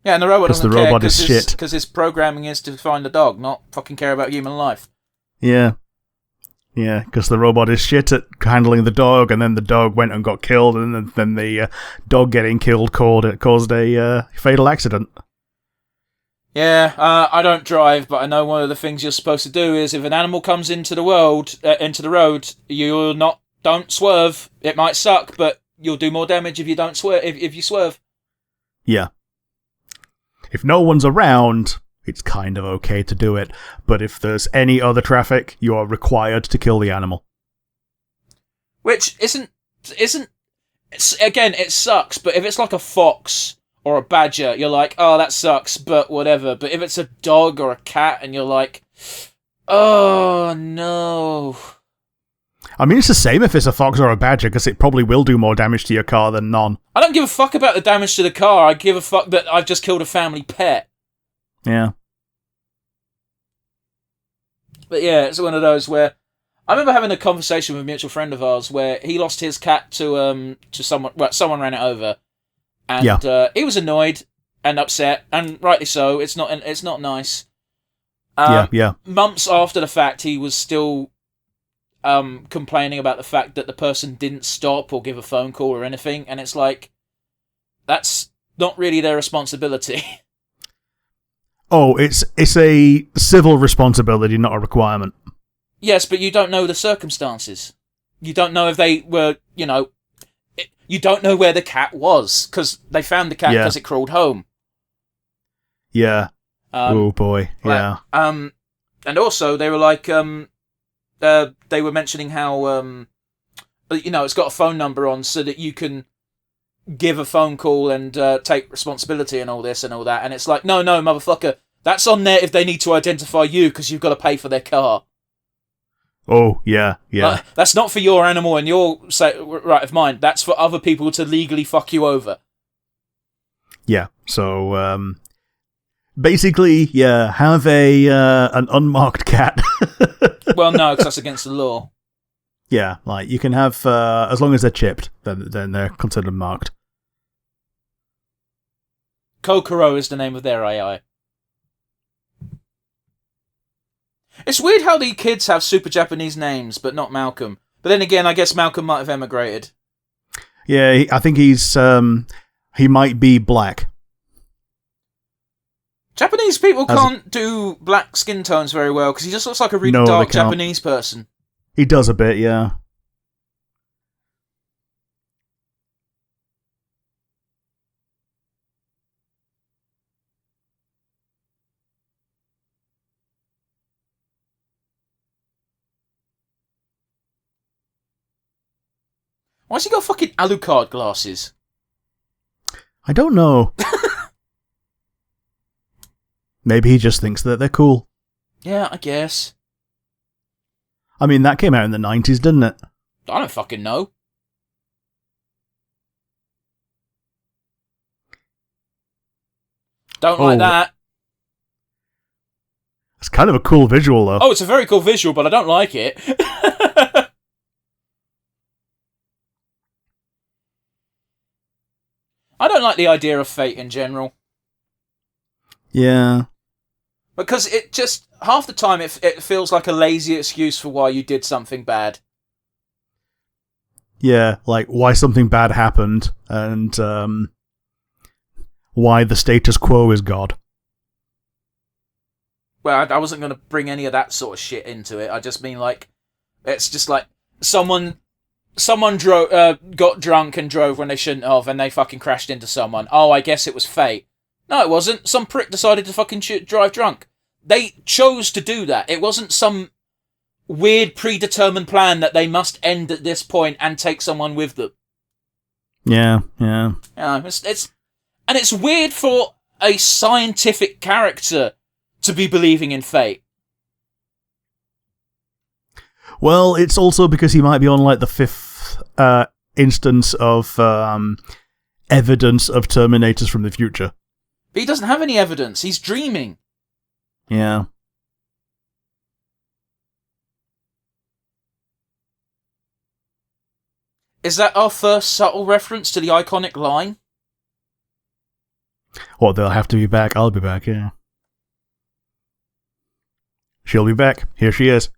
Speaker 1: Yeah, and the robot doesn't care
Speaker 2: robot is shit.
Speaker 1: Because his programming is to find the dog, not fucking care about human life.
Speaker 2: Yeah. Yeah, because the robot is shit at handling the dog, and then the dog went and got killed, and then the dog getting killed caused a fatal accident.
Speaker 1: Yeah, I don't drive, but I know one of the things you're supposed to do is if an animal comes into the road, don't swerve. It might suck, but you'll do more damage if you don't swerve. If you swerve.
Speaker 2: Yeah. If no one's around, it's kind of okay to do it, but if there's any other traffic, you are required to kill the animal.
Speaker 1: Which again, it sucks, but if it's like a fox or a badger, you're like, oh, that sucks, but whatever. But if it's a dog or a cat, and you're like, oh, no.
Speaker 2: I mean, it's the same if it's a fox or a badger, because it probably will do more damage to your car than none.
Speaker 1: I don't give a fuck about the damage to the car. I give a fuck that I've just killed a family pet.
Speaker 2: Yeah.
Speaker 1: But yeah, it's one of those where... I remember having a conversation with a mutual friend of ours where he lost his cat to someone... Well, someone ran it over. And he was annoyed and upset, and rightly so. It's not nice.
Speaker 2: Yeah.
Speaker 1: Months after the fact, he was still complaining about the fact that the person didn't stop or give a phone call or anything, and it's like, that's not really their responsibility.
Speaker 2: Oh, it's a civil responsibility, not a requirement.
Speaker 1: Yes, but you don't know the circumstances. You don't know if they were, you don't know where the cat was, because they found the cat because it crawled home.
Speaker 2: Yeah. Oh boy, yeah.
Speaker 1: And also, they were like, they were mentioning how, it's got a phone number on so that you can give a phone call and take responsibility and all this and all that. And it's like, no, motherfucker, that's on there if they need to identify you because you've got to pay for their car.
Speaker 2: Oh, yeah.
Speaker 1: That's not for your animal and your right of mind. That's for other people to legally fuck you over.
Speaker 2: Yeah, so, basically, yeah, have an unmarked cat.
Speaker 1: Well, no, because that's against the law.
Speaker 2: Yeah, like, you can have, as long as they're chipped, then they're considered marked.
Speaker 1: Kokoro is the name of their AI. It's weird how the kids have super Japanese names, but not Malcolm. But then again, I guess Malcolm might have emigrated.
Speaker 2: Yeah, I think he might be black.
Speaker 1: Japanese people can't do black skin tones very well, because he just looks like a really dark Japanese person.
Speaker 2: He does a bit, yeah.
Speaker 1: Why's he got fucking Alucard glasses?
Speaker 2: I don't know. Maybe he just thinks that they're cool.
Speaker 1: Yeah, I guess.
Speaker 2: I mean, that came out in the 90s, didn't it?
Speaker 1: I don't fucking know. Don't like that.
Speaker 2: It's kind of a cool visual, though.
Speaker 1: Oh, it's a very cool visual, but I don't like it. I don't like the idea of fate in general.
Speaker 2: Yeah.
Speaker 1: Because it just, half the time, it feels like a lazy excuse for why you did something bad.
Speaker 2: Yeah, like why something bad happened, and why the status quo is God.
Speaker 1: Well, I wasn't going to bring any of that sort of shit into it. I just mean, like, it's just like someone got drunk and drove when they shouldn't have, and they fucking crashed into someone. Oh, I guess it was fate. No, it wasn't. Some prick decided to fucking drive drunk. They chose to do that. It wasn't some weird predetermined plan that they must end at this point and take someone with them.
Speaker 2: Yeah.
Speaker 1: It's weird for a scientific character to be believing in fate.
Speaker 2: Well, it's also because he might be on like the 5th instance of evidence of Terminators from the future.
Speaker 1: But he doesn't have any evidence. He's dreaming.
Speaker 2: Yeah.
Speaker 1: Is that our first subtle reference to the iconic line?
Speaker 2: Well, they'll have to be back. I'll be back, yeah. She'll be back. Here she is.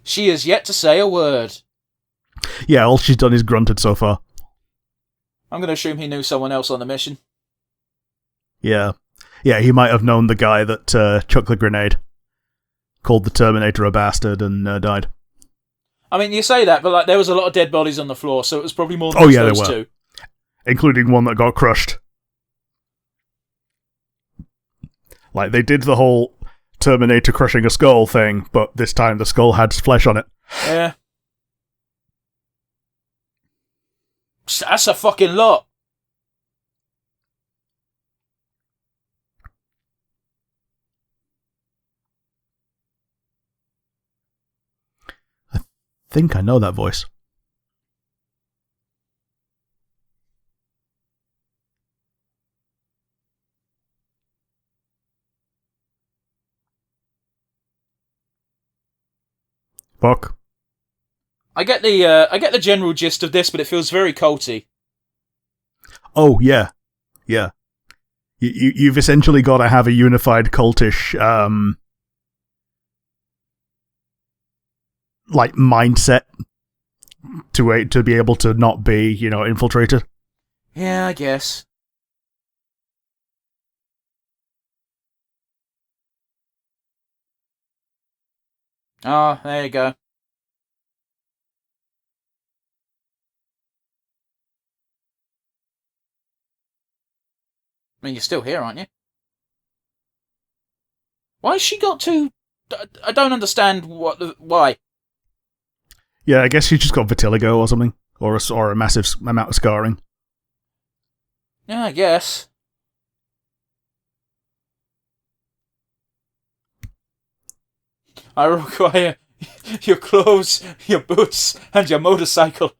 Speaker 1: She has yet to say a word.
Speaker 2: Yeah, all she's done is grunted so far.
Speaker 1: I'm going to assume he knew someone else on the mission.
Speaker 2: Yeah. Yeah, he might have known the guy that chucked the grenade, called the Terminator a bastard, and died.
Speaker 1: I mean, you say that, but like there was a lot of dead bodies on the floor, so it was probably more than those
Speaker 2: there were.
Speaker 1: two.
Speaker 2: Including one that got crushed. Like, they did the whole Terminator crushing a skull thing, but this time the skull had flesh on it.
Speaker 1: Yeah. That's a fucking lot.
Speaker 2: I think I know that voice. Fuck.
Speaker 1: I get the general gist of this, but it feels very culty.
Speaker 2: Oh, yeah. Yeah. You've essentially got to have a unified cultish, like, mindset to be able to not be, infiltrated.
Speaker 1: Yeah, I guess. Oh, there you go. I mean, you're still here, aren't you? Why has she got to... I don't understand why.
Speaker 2: Yeah, I guess she's just got vitiligo or something. Or a massive amount of scarring.
Speaker 1: Yeah, I guess. I require your clothes, your boots, and your motorcycle.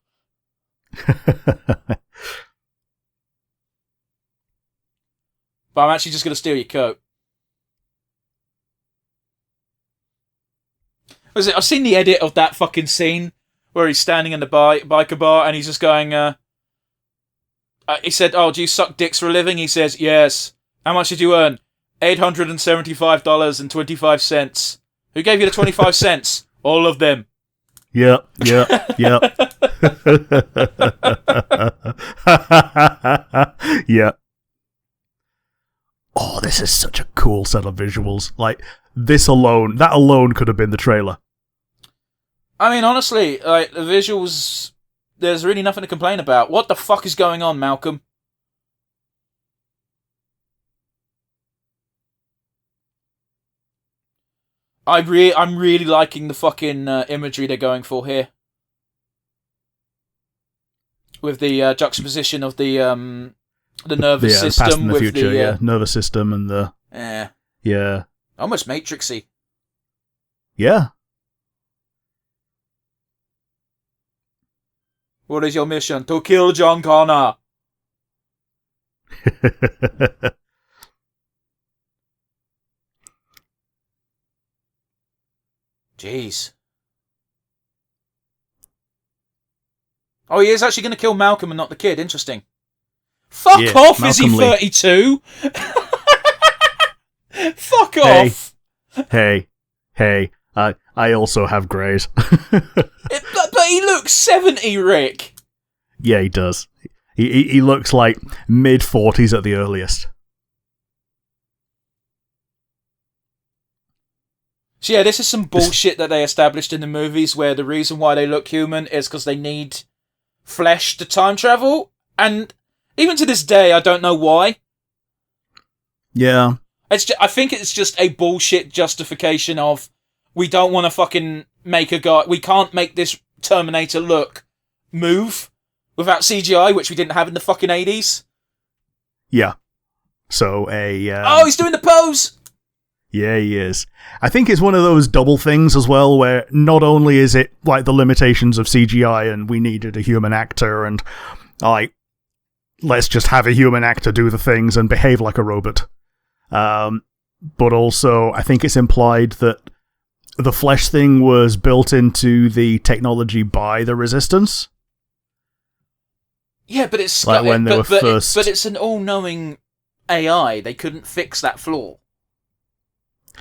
Speaker 1: But I'm actually just going to steal your coat. I've seen the edit of that fucking scene where he's standing in the biker bar and he's just going, he said, oh, do you suck dicks for a living? He says, yes. How much did you earn? $875.25. Who gave you the 25 cents? All of them.
Speaker 2: Yep. Yep. Oh, this is such a cool set of visuals. Like, that alone could have been the trailer.
Speaker 1: I mean, honestly, like, the visuals, there's really nothing to complain about. What the fuck is going on, Malcolm? I'm really liking the fucking imagery they're going for here. With the juxtaposition of the the nervous
Speaker 2: the
Speaker 1: system
Speaker 2: past and the
Speaker 1: with
Speaker 2: future,
Speaker 1: the
Speaker 2: nervous system and the yeah,
Speaker 1: almost Matrixy.
Speaker 2: yeah.
Speaker 1: What is your mission? To kill John Connor. Jeez. Oh, he is actually going to kill Malcolm and not the kid. Interesting. Fuck off, is he
Speaker 2: Malcolm Lee.
Speaker 1: 32? Fuck off.
Speaker 2: Hey. I also have greys.
Speaker 1: But he looks 70, Rick.
Speaker 2: Yeah, he does. He looks like mid-40s at the earliest.
Speaker 1: So yeah, this is some bullshit that they established in the movies where the reason why they look human is because they need flesh to time travel. And even to this day, I don't know why.
Speaker 2: Yeah.
Speaker 1: I think it's just a bullshit justification of we don't want to fucking make a guy... We can't make this Terminator move without CGI, which we didn't have in the fucking 80s.
Speaker 2: Yeah. So
Speaker 1: oh, he's doing the pose!
Speaker 2: Yeah, he is. I think it's one of those double things as well, where not only is it like the limitations of CGI and we needed a human actor and like let's just have a human actor do the things and behave like a robot. But also I think it's implied that the flesh thing was built into the technology by the Resistance.
Speaker 1: Yeah, but it's
Speaker 2: like when they were first.
Speaker 1: But it's an all-knowing AI. They couldn't fix that flaw.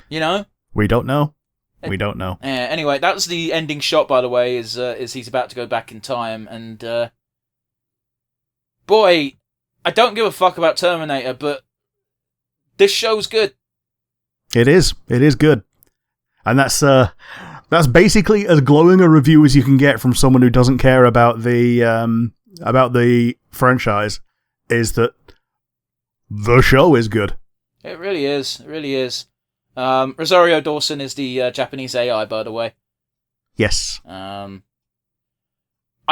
Speaker 1: You know?
Speaker 2: We don't know.
Speaker 1: Anyway, that was the ending shot, by the way, is he's about to go back in time, and boy, I don't give a fuck about Terminator, but this show's good.
Speaker 2: It is good. And that's basically as glowing a review as you can get from someone who doesn't care about the franchise, is that the show is good.
Speaker 1: It really is. It really is. Rosario Dawson is the Japanese AI, by the way.
Speaker 2: Yes.
Speaker 1: I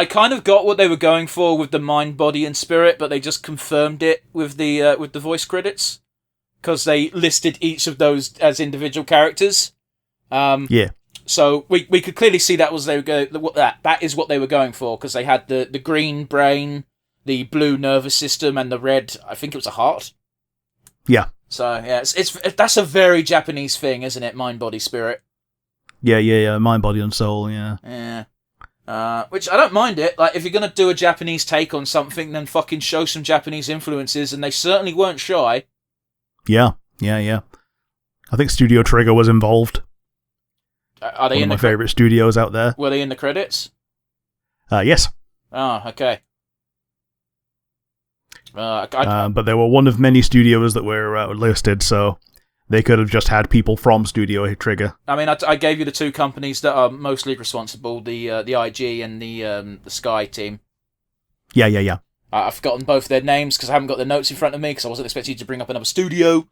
Speaker 1: kind of got what they were going for with the mind, body, and spirit, but they just confirmed it with the voice credits because they listed each of those as individual characters.
Speaker 2: Yeah.
Speaker 1: So we could clearly see that was that is what they were going for, because they had the green brain, the blue nervous system, and the red. I think it was a heart.
Speaker 2: Yeah.
Speaker 1: So yeah, that's a very Japanese thing, isn't it? Mind, body, spirit.
Speaker 2: Yeah. Mind, body, and soul. Yeah.
Speaker 1: Yeah. Which I don't mind it. Like, if you're gonna do a Japanese take on something, then fucking show some Japanese influences, and they certainly weren't shy.
Speaker 2: Yeah. I think Studio Trigger was involved.
Speaker 1: Are they
Speaker 2: one
Speaker 1: in
Speaker 2: of my favorite studios out there?
Speaker 1: Were they in the credits?
Speaker 2: Yes.
Speaker 1: Oh, okay.
Speaker 2: But they were one of many studios that were listed, so they could have just had people from Studio Trigger.
Speaker 1: I mean, I gave you the two companies that are mostly responsible: the IG and the Sky team.
Speaker 2: Yeah.
Speaker 1: I've forgotten both their names because I haven't got their notes in front of me because I wasn't expecting you to bring up another studio.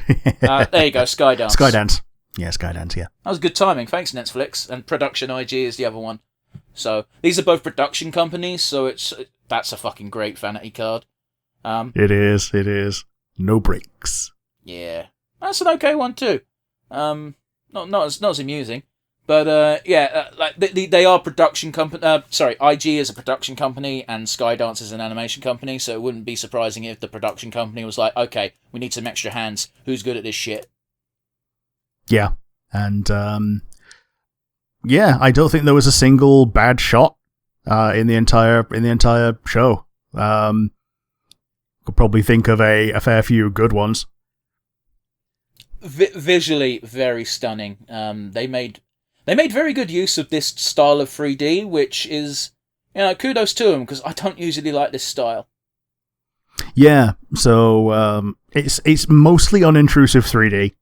Speaker 1: There you go, Skydance.
Speaker 2: Skydance. Yeah, Skydance, yeah.
Speaker 1: That was good timing. Thanks, Netflix. And Production IG is the other one. So, these are both production companies, so that's a fucking great vanity card.
Speaker 2: It is. No breaks.
Speaker 1: Yeah. That's an okay one, too. Not as amusing. But, like, they are production company. Sorry, IG is a production company, and Skydance is an animation company, so it wouldn't be surprising if the production company was like, okay, we need some extra hands. Who's good at this shit?
Speaker 2: Yeah, and I don't think there was a single bad shot in the entire show. Could probably think of a fair few good ones.
Speaker 1: Visually, very stunning. They made very good use of this style of 3D, which is, kudos to them, because I don't usually like this style.
Speaker 2: Yeah, so it's mostly unintrusive 3D.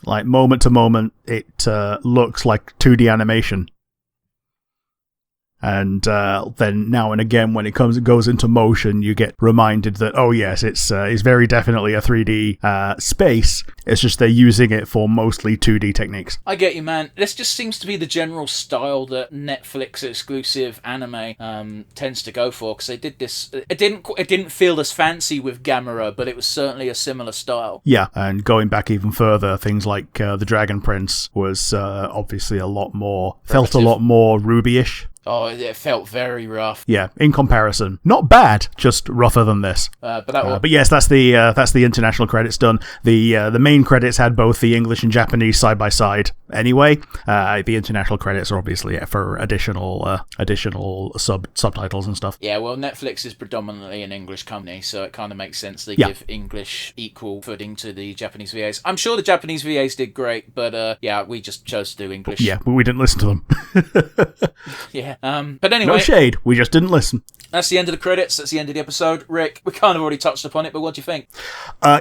Speaker 2: Like, moment to moment, it looks like 2D animation. And then now and again, when it goes into motion, you get reminded that, oh yes, it's very definitely a 3D space. It's just they're using it for mostly 2D techniques.
Speaker 1: I get you, man. This just seems to be the general style that Netflix exclusive anime tends to go for, because they did this. It didn't feel as fancy with Gamera, but it was certainly a similar style.
Speaker 2: Yeah, and going back even further, things like the Dragon Prince was obviously a lot more Ruby-ish.
Speaker 1: Oh, it felt very rough.
Speaker 2: Yeah, in comparison, not bad, just rougher than this. But yes, that's the international credits done. The main credits had both the English and Japanese side by side. Anyway, the international credits are obviously for additional subtitles and stuff.
Speaker 1: Yeah, well, Netflix is predominantly an English company, so it kind of makes sense they give English equal footing to the Japanese VAs. I'm sure the Japanese VAs did great, but we just chose to do English.
Speaker 2: Yeah, but we didn't listen to them.
Speaker 1: Yeah. But anyway,
Speaker 2: no shade. We just didn't listen.
Speaker 1: That's the end of the credits. That's the end of the episode. Rick, we kind of already touched upon it, but what do you think?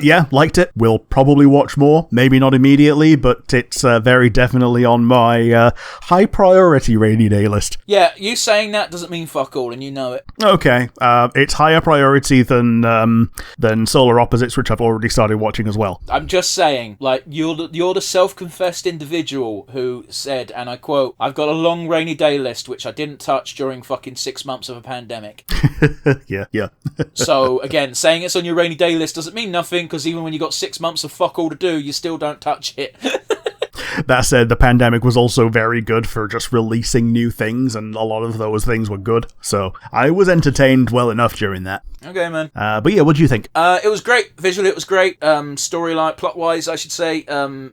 Speaker 2: Yeah, liked it. We'll probably watch more. Maybe not immediately, but it's very definitely on my high priority rainy day list.
Speaker 1: Yeah, you saying that doesn't mean fuck all, and you know it.
Speaker 2: Okay, it's higher priority than Solar Opposites, which I've already started watching as well.
Speaker 1: I'm just saying, like, you're the self-confessed individual who said, and I quote, "I've got a long rainy day list which I didn't touch during fucking 6 months of a pandemic."
Speaker 2: Yeah.
Speaker 1: So, again, saying it's on your rainy day list doesn't mean nothing, because even when you got 6 months of fuck all to do, you still don't touch it.
Speaker 2: That said, the pandemic was also very good for just releasing new things, and a lot of those things were good. So I was entertained well enough during that.
Speaker 1: Okay, man.
Speaker 2: But yeah, what do you think?
Speaker 1: It was great. Visually, it was great. Storyline, plot-wise, I should say.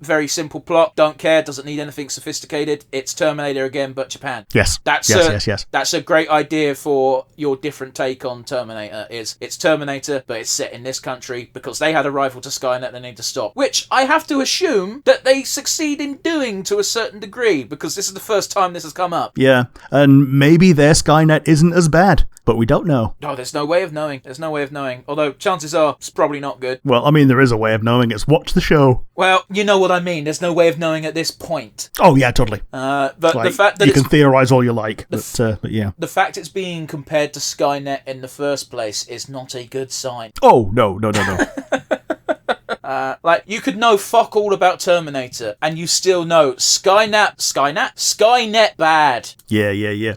Speaker 1: Very simple plot. Don't care. Doesn't need anything sophisticated. It's Terminator again, but Japan.
Speaker 2: Yes. Yes.
Speaker 1: That's a great idea for your different take on Terminator. It's Terminator, but it's set in this country because they had a rival to Skynet they need to stop. Which I have to assume that they succeed in doing to a certain degree, because this is the first time this has come up.
Speaker 2: Yeah, and maybe their Skynet isn't as bad, but we don't know.
Speaker 1: Oh, there's no way of knowing. Although, chances are, it's probably not good.
Speaker 2: Well, I mean, there is a way of knowing. It's watch the show.
Speaker 1: Well, you know what I mean. There's no way of knowing at this point.
Speaker 2: Oh, yeah, totally.
Speaker 1: But the fact that
Speaker 2: you can theorize all you like, but yeah.
Speaker 1: The fact it's being compared to Skynet in the first place is not a good sign.
Speaker 2: Oh, no.
Speaker 1: You could know fuck all about Terminator, and you still know Skynet bad.
Speaker 2: Yeah.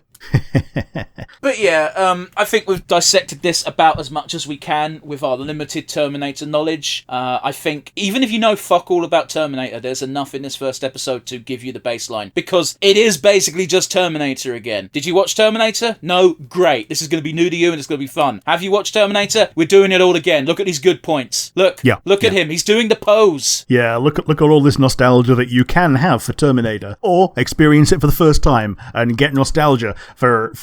Speaker 1: But yeah, I think we've dissected this about as much as we can with our limited Terminator knowledge. I think even if you know fuck all about Terminator, there's enough in this first episode to give you the baseline, because it is basically just Terminator again. Did you watch Terminator? No? Great. This is going to be new to you and it's going to be fun. Have you watched Terminator? We're doing it all again. Look at these good points. Look at him. He's doing the pose.
Speaker 2: Yeah, look at all this nostalgia that you can have for Terminator, or experience it for the first time and get nostalgia for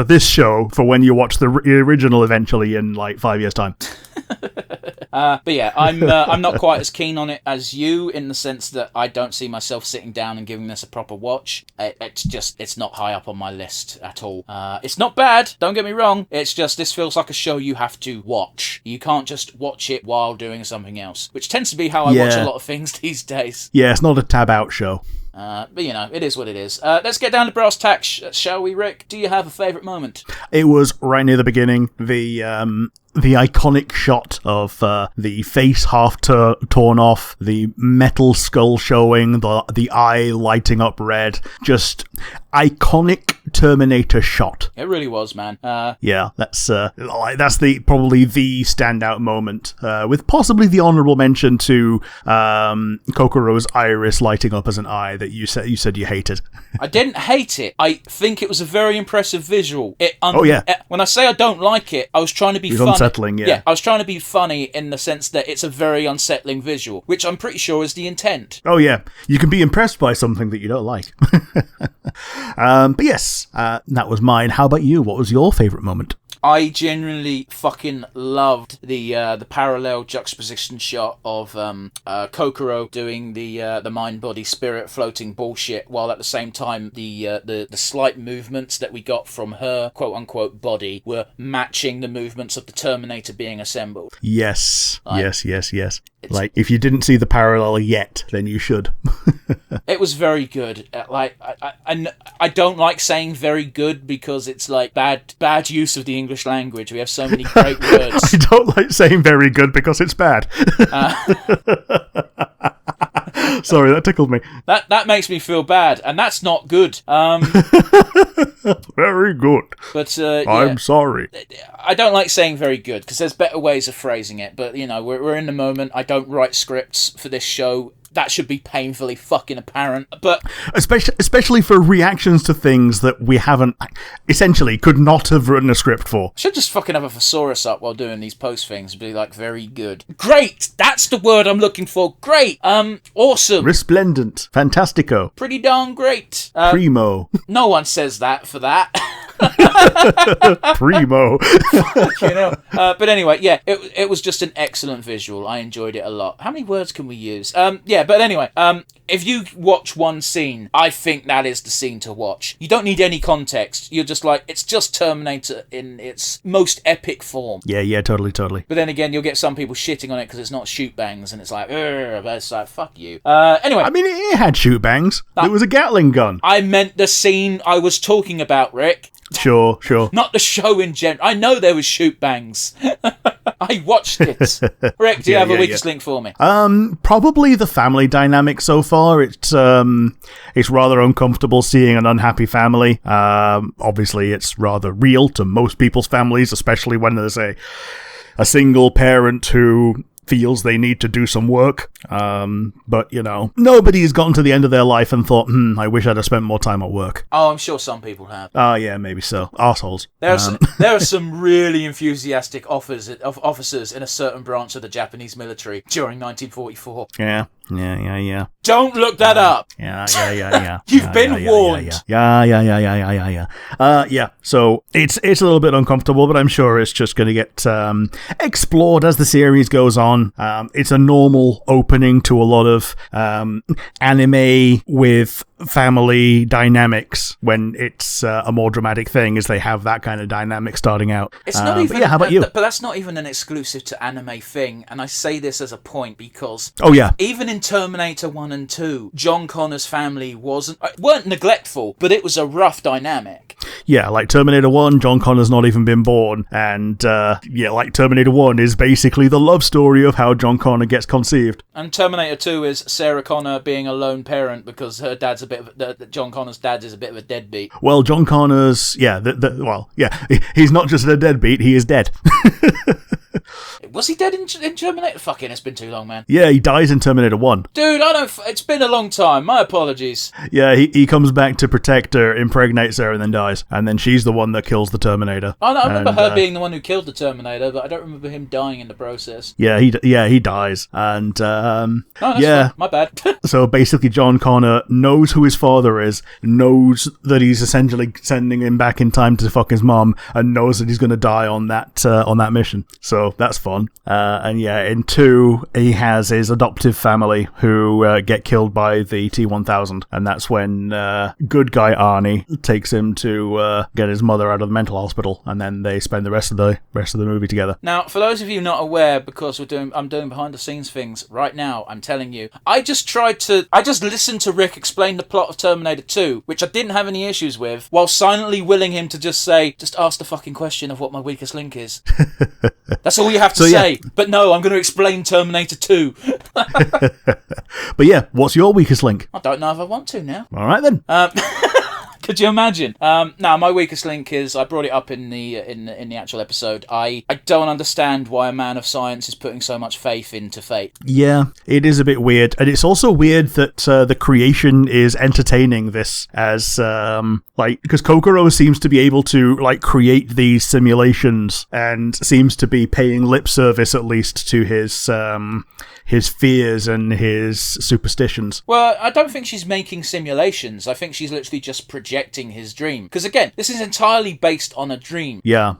Speaker 2: this show for when you watch the original eventually in like 5 years' time.
Speaker 1: But yeah, I'm not quite as keen on it as you, in the sense that I don't see myself sitting down and giving this a proper watch. It's not high up on my list at all. It's not bad, don't get me wrong. It's just, this feels like a show you have to watch. You can't just watch it while doing something else, which tends to be how I watch a lot of things these days.
Speaker 2: Yeah, it's not a tab out show.
Speaker 1: But you know, it is what it is. Let's get down to brass tacks, shall we, Rick? Do you have a favourite moment?
Speaker 2: It was right near the beginning. The iconic shot of the face half torn off, the metal skull showing, the eye lighting up red. Just iconic Terminator shot.
Speaker 1: It really was, man.
Speaker 2: Yeah, that's probably the standout moment, with possibly the honourable mention to Kokoro's iris lighting up as an eye that you said you hated.
Speaker 1: I didn't hate it. I think it was a very impressive visual. When I say I don't like it, I was trying to be funny.
Speaker 2: Unsettling, yeah.
Speaker 1: Yeah, I was trying to be funny in the sense that it's a very unsettling visual, which I'm pretty sure is the intent.
Speaker 2: Oh yeah, you can be impressed by something that you don't like. But yes, that was mine. How about you? What was your favourite moment?
Speaker 1: I genuinely fucking loved the parallel juxtaposition shot of Kokoro doing the mind body spirit floating bullshit, while at the same time the slight movements that we got from her quote unquote body were matching the movements of the Terminator being assembled.
Speaker 2: Yes. Yes. Like, if you didn't see the parallel yet, then you should.
Speaker 1: It was very good. Like, I don't like saying very good because it's like bad use of the English language. We have so many great words.
Speaker 2: I don't like saying very good because it's bad. Sorry, that tickled me.
Speaker 1: That makes me feel bad, and that's not good.
Speaker 2: Very good.
Speaker 1: But
Speaker 2: I'm sorry.
Speaker 1: I don't like saying very good because there's better ways of phrasing it. But you know, we're in the moment. I don't write scripts for this show. That should be painfully fucking apparent. But
Speaker 2: especially for reactions to things that we haven't, essentially could not have written a script for.
Speaker 1: I should just fucking have a thesaurus up while doing these post things and be like, very good. Great! That's the word I'm looking for. Great! Awesome.
Speaker 2: Resplendent. Fantastico.
Speaker 1: Pretty darn great.
Speaker 2: Primo.
Speaker 1: No one says that for that.
Speaker 2: Primo.
Speaker 1: You know. But anyway, yeah, it was just an excellent visual. I enjoyed it a lot. How many words can we use? But anyway, if you watch one scene, I think that is the scene to watch. You don't need any context. You're just like, it's just Terminator in its most epic form.
Speaker 2: Yeah, totally.
Speaker 1: But then again, you'll get some people shitting on it because it's not shoot bangs, and it's like, but it's like, fuck you. Anyway.
Speaker 2: I mean, it had shoot bangs. It was a Gatling gun.
Speaker 1: I meant the scene I was talking about, Rick.
Speaker 2: Sure.
Speaker 1: Not the show in general. I know there was shoot bangs. I watched it. Rick, do you have a weakest link for me?
Speaker 2: Probably the family dynamic so far. It's rather uncomfortable seeing an unhappy family. Obviously, it's rather real to most people's families, especially when there's a single parent who feels they need to do some work. But, you know, nobody's gotten to the end of their life and thought, I wish I'd have spent more time at work.
Speaker 1: Oh, I'm sure some people have.
Speaker 2: Oh, yeah, maybe so. Arseholes.
Speaker 1: There are some really enthusiastic officers in a certain branch of the Japanese military during 1944.
Speaker 2: Yeah.
Speaker 1: Don't look that up.
Speaker 2: Yeah.
Speaker 1: You've been warned.
Speaker 2: Yeah. So it's a little bit uncomfortable, but I'm sure it's just going to get explored as the series goes on. It's a normal opening to a lot of anime with family dynamics when it's a more dramatic thing, as they have that kind of dynamic starting out.
Speaker 1: It's not even.
Speaker 2: How about you?
Speaker 1: But that's not even an exclusive to anime thing, and I say this as a point because.
Speaker 2: Oh yeah.
Speaker 1: Even in Terminator 1 and 2, John Connor's family weren't neglectful, but it was a rough dynamic.
Speaker 2: Yeah, like Terminator 1, John Connor's not even been born, and like Terminator 1 is basically the love story of how John Connor gets conceived.
Speaker 1: And Terminator 2 is Sarah Connor being a lone parent because her dad's John Connor's dad is a bit of a deadbeat.
Speaker 2: Well, John Connor's, he's not just a deadbeat, he is dead.
Speaker 1: Was he dead in Terminator? Fucking, it's been too long, man.
Speaker 2: Yeah, he dies in Terminator 1.
Speaker 1: Dude, it's been a long time. My apologies.
Speaker 2: Yeah, he comes back to protect her, impregnates her, and then dies. And then she's the one that kills the Terminator.
Speaker 1: I remember her being the one who killed the Terminator, but I don't remember him dying in the process.
Speaker 2: Yeah, he dies. And,
Speaker 1: fine. My bad.
Speaker 2: So basically, John Connor knows who his father is, knows that he's essentially sending him back in time to fuck his mom, and knows that he's going to die on that mission. So that's fun. And yeah, in 2, he has his adoptive family who get killed by the T-1000, and that's when good guy Arnie takes him to get his mother out of the mental hospital, and then they spend the rest of the movie together.
Speaker 1: Now, for those of you not aware, because I'm doing behind the scenes things right now, I'm telling you, I just listened to Rick explain the plot of Terminator 2, which I didn't have any issues with, while silently willing him to just ask the fucking question of what my weakest link is. That's all you have to say. Yeah. But no, I'm going to explain Terminator 2.
Speaker 2: But yeah, what's your weakest link?
Speaker 1: I don't know if I want to now.
Speaker 2: All right then.
Speaker 1: Could you imagine? Now, my weakest link is, I brought it up in the actual episode. I don't understand why a man of science is putting so much faith into fate.
Speaker 2: Yeah, it is a bit weird. And it's also weird that the creation is entertaining this as, because Kokoro seems to be able to, create these simulations and seems to be paying lip service, at least, to his fears and his superstitions.
Speaker 1: Well, I don't think she's making simulations. I think she's literally just projecting projecting his dream. Because again, this is entirely based on a dream.
Speaker 2: Yeah.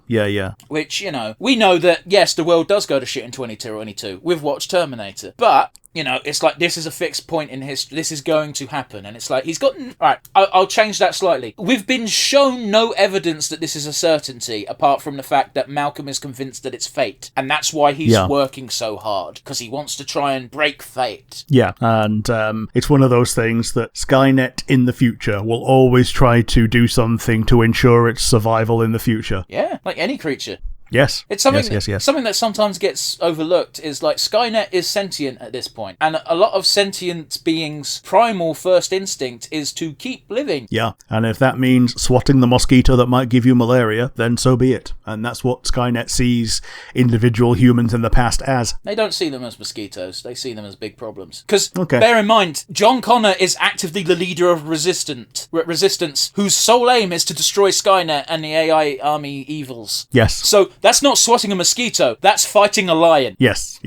Speaker 1: Which, we know that, yes, the world does go to shit in 2022. We've watched Terminator. But, it's like this is a fixed point in history. This is going to happen. And it's like, he's got... Right, I'll change that slightly. We've been shown no evidence that this is a certainty, apart from the fact that Malcolm is convinced that it's fate. And that's why he's working so hard, because he wants to try and break fate.
Speaker 2: Yeah, and it's one of those things that Skynet in the future will always try to do something to ensure its survival in the future.
Speaker 1: Yeah, like any creature.
Speaker 2: Yes.
Speaker 1: It's something,
Speaker 2: yes.
Speaker 1: Something that sometimes gets overlooked is like Skynet is sentient at this point, and a lot of sentient beings' primal first instinct is to keep living.
Speaker 2: Yeah, and if that means swatting the mosquito that might give you malaria, then so be it. And that's what Skynet sees individual humans in the past as.
Speaker 1: They don't see them as mosquitoes, they see them as big problems. Because, bear in mind, John Connor is actively the leader of Resistance, whose sole aim is to destroy Skynet and the AI army evils.
Speaker 2: Yes.
Speaker 1: So, that's not swatting a mosquito, that's fighting a lion.
Speaker 2: Yes.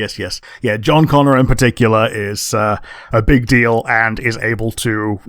Speaker 2: Yeah, John Connor in particular is a big deal and is able to,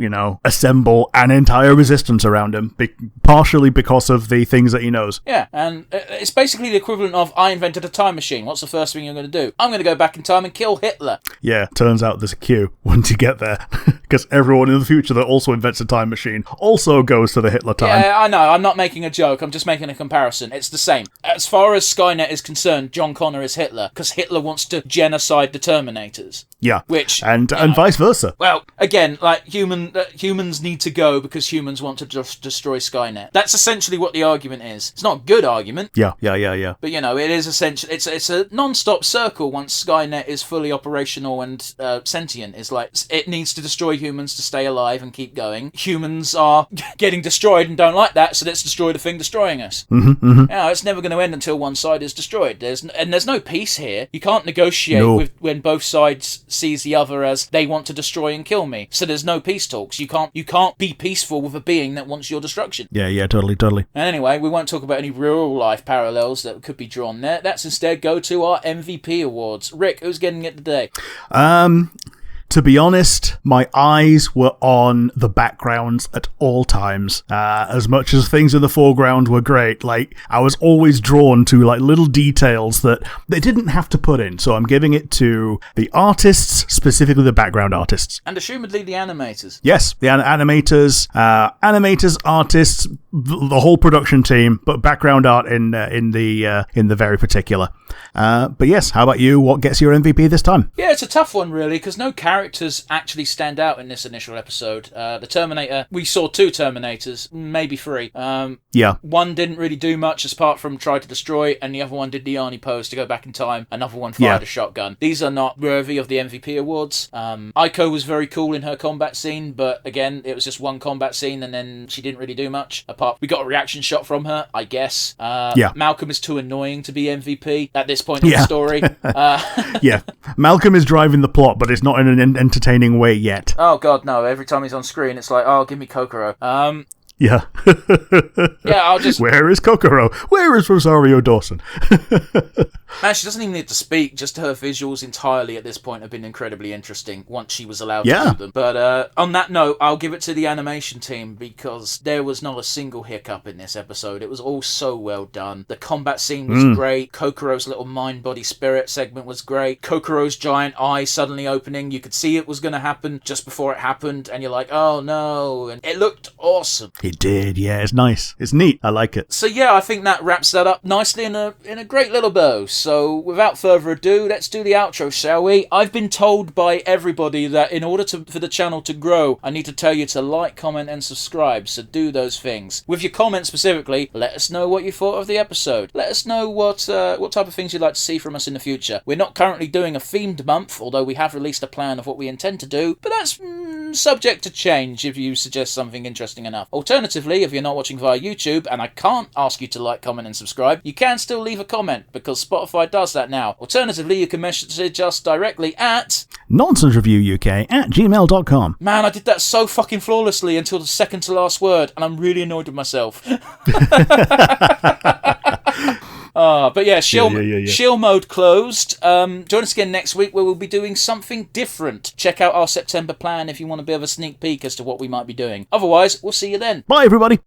Speaker 2: assemble an entire resistance around him, partially because of the things that he knows.
Speaker 1: Yeah, and it's basically the equivalent of, I invented a time machine, what's the first thing you're going to do? I'm going to go back in time and kill Hitler.
Speaker 2: Yeah, turns out there's a queue once you get there, because everyone in the future that also invents a time machine also goes to the Hitler time.
Speaker 1: Yeah, I know, I'm not making a joke, I'm just making a comparison. It's the same. As far as Skynet is concerned, John Connor is Hitler, because Hitler wants to genocide the Terminators.
Speaker 2: Yeah,
Speaker 1: which
Speaker 2: and vice versa.
Speaker 1: Well, again, like humans need to go because humans want to just destroy Skynet. That's essentially what the argument is. It's not a good argument.
Speaker 2: Yeah.
Speaker 1: But it is essentially it's a non-stop circle. Once Skynet is fully operational and sentient, it's like it needs to destroy humans to stay alive and keep going. Humans are getting destroyed and don't like that, so let's destroy the thing destroying us. It's never going to end until one side is destroyed. There's no peace here. You can't negotiate with when both sides sees the other as they want to destroy and kill me. So there's no peace talks. You can't be peaceful with a being that wants your destruction.
Speaker 2: Yeah, totally.
Speaker 1: And anyway, we won't talk about any real life parallels that could be drawn there. Let's instead go to our MVP awards. Rick, who's getting it today?
Speaker 2: To be honest, my eyes were on the backgrounds at all times. As much as things in the foreground were great, I was always drawn to little details that they didn't have to put in. So I'm giving it to the artists, specifically the background artists.
Speaker 1: And assumedly the animators.
Speaker 2: Yes, the animators, artists, the whole production team, but background art in the very particular. But yes, how about you? What gets your MVP this time?
Speaker 1: Yeah, it's a tough one really, because no characters actually stand out in this initial episode. The Terminator, we saw 2 Terminators, maybe 3. One didn't really do much apart from try to destroy, and the other one did the Arnie pose to go back in time. Another one fired a shotgun. These are not worthy of the MVP awards. Aiko was very cool in her combat scene, but again, it was just one combat scene, and then she didn't really do much. We got a reaction shot from her, I guess. Malcolm is too annoying to be MVP at this point in the story.
Speaker 2: Malcolm is driving the plot, but it's not in an entertaining way yet.
Speaker 1: Oh god, no. Every time he's on screen, it's like, oh, give me Kokoro.
Speaker 2: Yeah.
Speaker 1: I'll just...
Speaker 2: Where is Kokoro? Where is Rosario Dawson?
Speaker 1: Man, she doesn't even need to speak. Just her visuals entirely at this point have been incredibly interesting once she was allowed to do them. But on that note, I'll give it to the animation team because there was not a single hiccup in this episode. It was all so well done. The combat scene was great. Kokoro's little mind-body-spirit segment was great. Kokoro's giant eye suddenly opening. You could see it was going to happen just before it happened, and you're like, oh no. And it looked awesome.
Speaker 2: It did, yeah. It's nice. It's neat. I like it.
Speaker 1: So yeah, I think that wraps that up nicely in a great little bow. So without further ado, let's do the outro, shall we? I've been told by everybody that in order for the channel to grow, I need to tell you to like, comment, and subscribe. So do those things. With your comments specifically, let us know what you thought of the episode. Let us know what type of things you'd like to see from us in the future. We're not currently doing a themed month, although we have released a plan of what we intend to do, but that's subject to change if you suggest something interesting enough. Alternatively, if you're not watching via YouTube, and I can't ask you to like, comment, and subscribe, you can still leave a comment, because Spotify does that now. Alternatively, you can message us directly at
Speaker 2: nonsensereviewuk@gmail.com.
Speaker 1: Man, I did that so fucking flawlessly until the second to last word, and I'm really annoyed with myself. But yeah, shill mode closed. Join us again next week where we'll be doing something different. Check out our September plan if you want a bit of a sneak peek as to what we might be doing. Otherwise, we'll see you then.
Speaker 2: Bye, everybody.